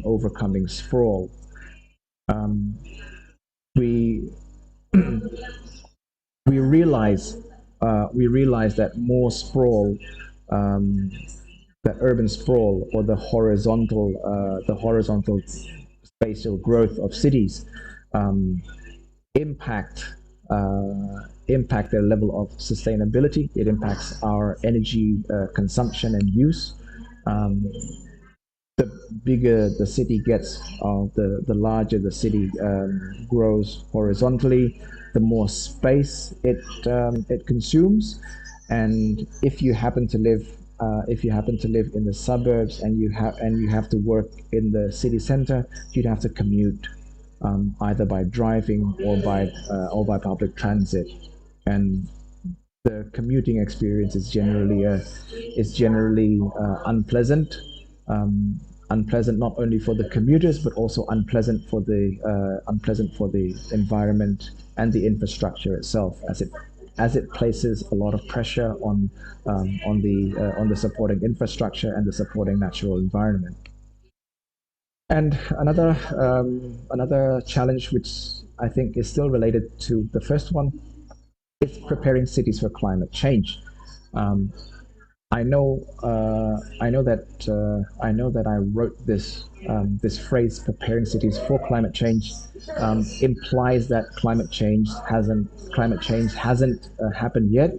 overcoming sprawl. We we realize that more sprawl, that urban sprawl, or the horizontal spatial growth of cities, impact their level of sustainability. It impacts our energy consumption and use. The bigger the city gets, the larger the city grows horizontally, the more space it consumes. And if you happen to live in the suburbs, and you have to work in the city center, you'd have to commute either by driving or by public transit. And the commuting experience is generally unpleasant. Unpleasant not only for the commuters, but also unpleasant for the environment and the infrastructure itself, as it places a lot of pressure on the supporting infrastructure and the supporting natural environment. And another challenge, which I think is still related to the first one, is preparing cities for climate change. I know that I wrote this phrase, preparing cities for climate change, implies that climate change hasn't happened yet.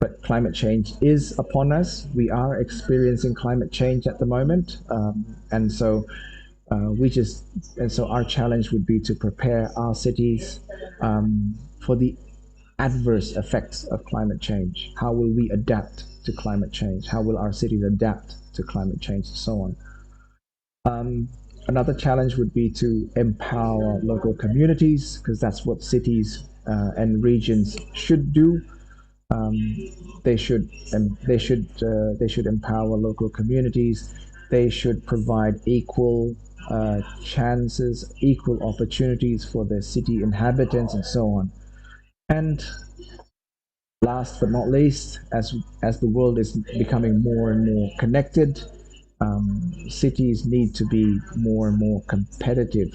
But climate change is upon us. We are experiencing climate change at the moment, and so our challenge would be to prepare our cities for the adverse effects of climate change. How will we adapt to climate change? How will our cities adapt to climate change, and so on? Another challenge would be to empower local communities, because that's what cities and regions should do. They should empower local communities. They should provide equal chances, equal opportunities for their city inhabitants, and so on. And last but not least, as the world is becoming more and more connected, cities need to be more and more competitive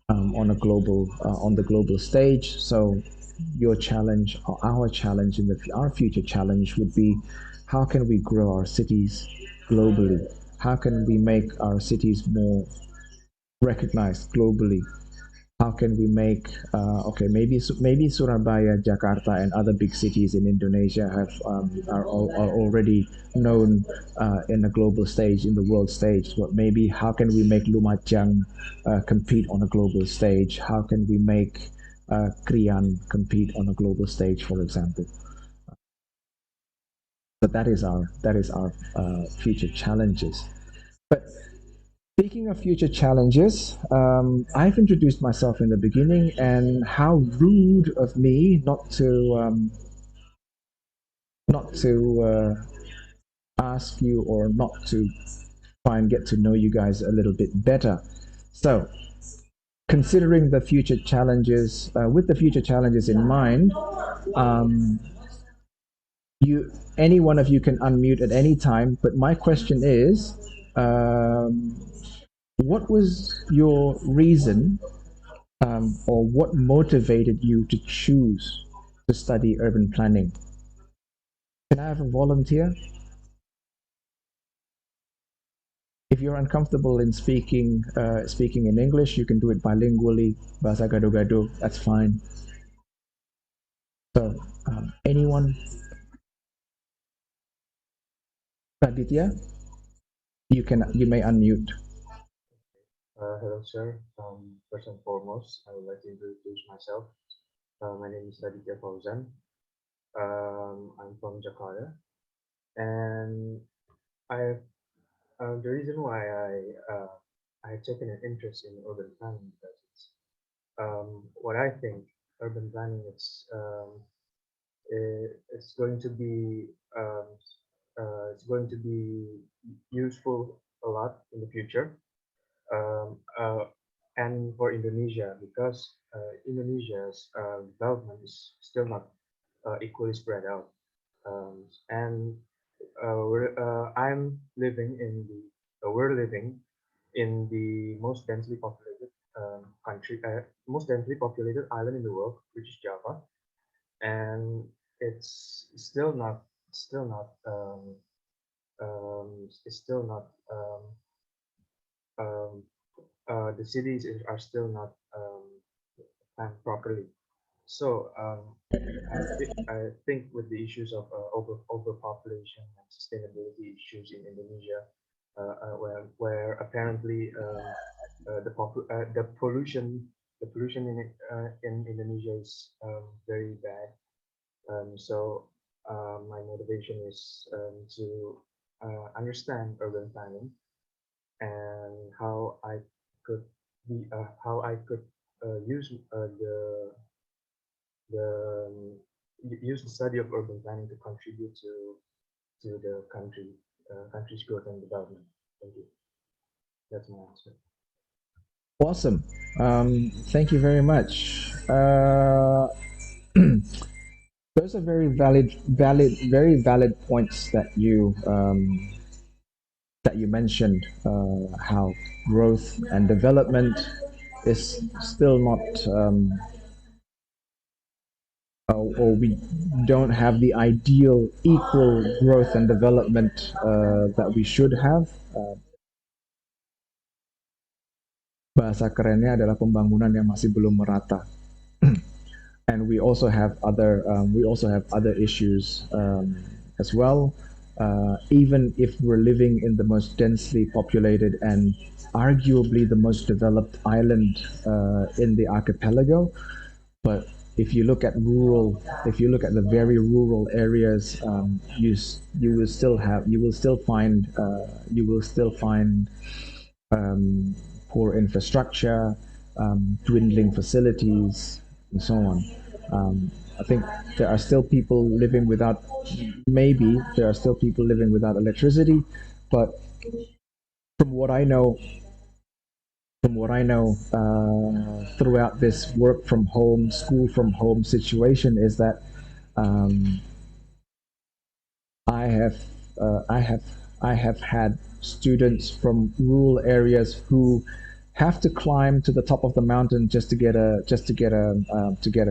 on the global stage. So your challenge, or our challenge, our future challenge would be, how can we grow our cities globally? How can we make our cities more recognized globally? How can we make maybe Surabaya, Jakarta, and other big cities in Indonesia are already known in the global stage, in the world stage. But maybe how can we make Lumajang compete on a global stage? How can we make Krian compete on a global stage, for example? So that is our future challenges. But speaking of future challenges, I've introduced myself in the beginning, and how rude of me not to ask you, or not to try and get to know you guys a little bit better. So, considering the future challenges, with the future challenges in mind, any one of you can unmute at any time. But my question is, what was your reason, or what motivated you to choose to study urban planning? Can I have a volunteer? If you're uncomfortable in speaking in English, you can do it bilingually, bahasa gado-gado. That's fine. So, anyone, Raditya, you may unmute. Hello, sir. First and foremost, I would like to introduce myself. My name is Aditya Fauzan. I'm from Jakarta, and I the reason why I have taken an interest in urban planning because what I think urban planning it's going to be it's going to be useful a lot in the future um, uh, and for Indonesia because Indonesia's development is still not equally spread out. And I'm living in we're living in the most densely populated most densely populated island in the world, which is Java, and it's still not it's still not um, the cities are still not planned properly. So I think with the issues of overpopulation and sustainability issues in Indonesia, where apparently the pollution in Indonesia is very bad. So my motivation is to understand urban planning and how I could use use the study of urban planning to contribute to the country's growth and development. Thank you. That's my answer. Awesome. Thank you very much. Those are very valid points that you mentioned. How growth and development is still not, or we don't have the ideal equal growth and development that we should have. Bahasa kerennya adalah pembangunan yang masih belum merata. And we also have other issues as well. Even if we're living in the most densely populated and arguably the most developed island in the archipelago, but if you look at the very rural areas, you will still find poor infrastructure, dwindling facilities, and so on. I think there are still people living without, maybe there are still people living without electricity, but from what I know, throughout this work from home, school from home situation, is that um, I have uh, I have I have had students from rural areas who have to climb to the top of the mountain just to get a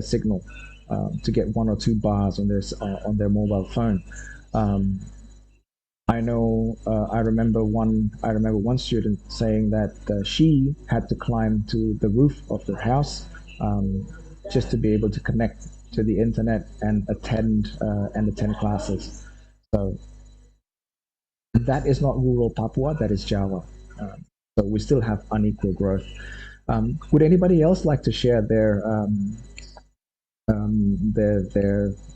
signal, to get one or two bars on their mobile phone. Um, I remember one student saying that she had to climb to the roof of their house just to be able to connect to the internet and attend classes. So that is not rural Papua, that is Java. So we still have unequal growth. Would anybody else like to share their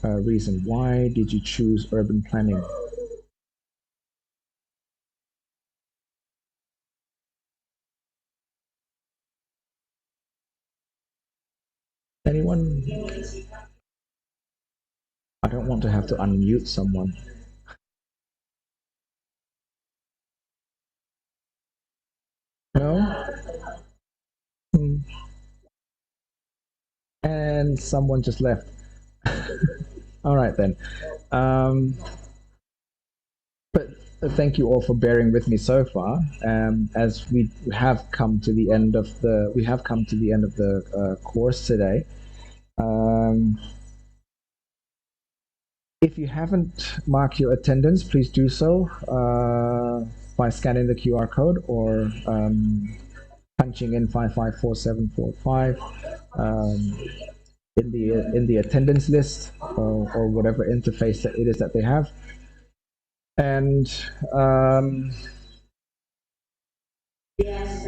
reason? Why did you choose urban planning? Anyone? I don't want to have to unmute someone. No? Hmm. And someone just left. All right then. Um, but thank you all for bearing with me so far. As we have come to the end of the course today. If you haven't marked your attendance, please do so by by scanning the QR code or punching in 554745 in the attendance list or whatever interface that it is that they have. And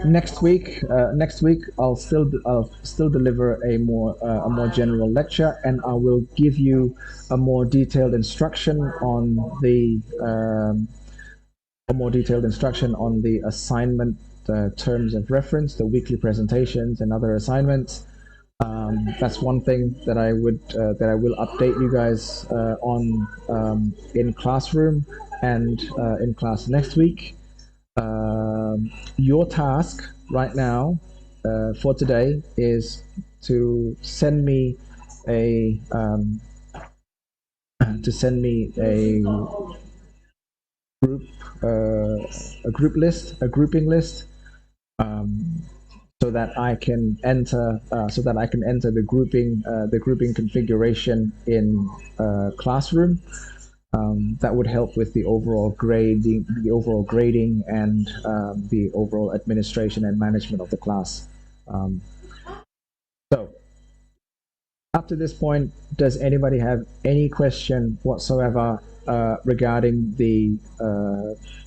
next week I'll still deliver a more general lecture, and I will give you a more detailed instruction on the assignment terms of reference, the weekly presentations and other assignments. That's one thing that I will update you guys on in classroom and in class next week. Your task right now for today is to send me a grouping list, so that I can enter the grouping configuration in Classroom. That would help with the overall grading and the overall administration and management of the class. So up to this point, does anybody have any question whatsoever regarding the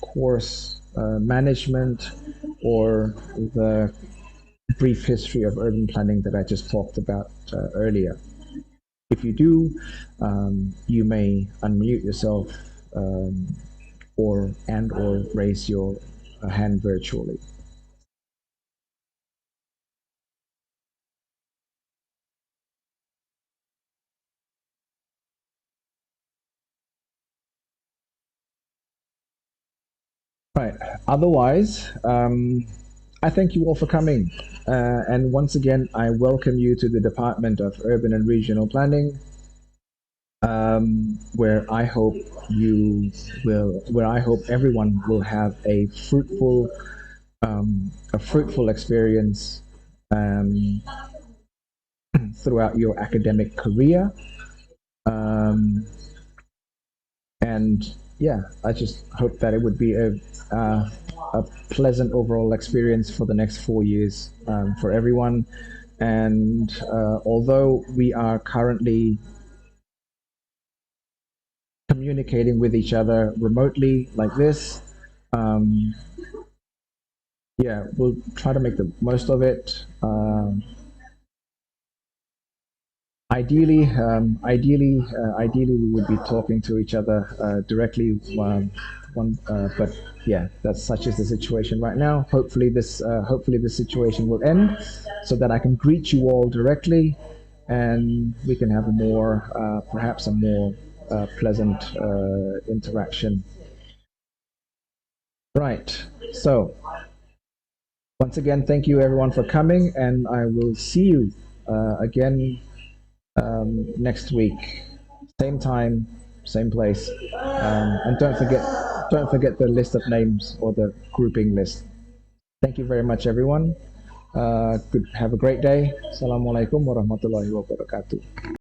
course management or the brief history of urban planning that I just talked about earlier? If you do, you may unmute yourself or raise your hand virtually. Right. Otherwise, I thank you all for coming. And once again, I welcome you to the Department of Urban and Regional Planning, where I hope everyone will have a fruitful experience throughout your academic career. And yeah, I just hope that it would be a pleasant overall experience for the next 4 years for everyone. And although we are currently communicating with each other remotely like this, yeah, we'll try to make the most of it. Ideally, we would be talking to each other directly. But yeah, that's such is the situation right now. Hopefully, this situation will end, so that I can greet you all directly, and we can have perhaps a more pleasant interaction. Right. So, once again, thank you everyone for coming, and I will see you again next week, same time, same place, and don't forget the list of names or the grouping list. Thank you very much, everyone. Have a great day. Assalamualaikum warahmatullahi wabarakatuh.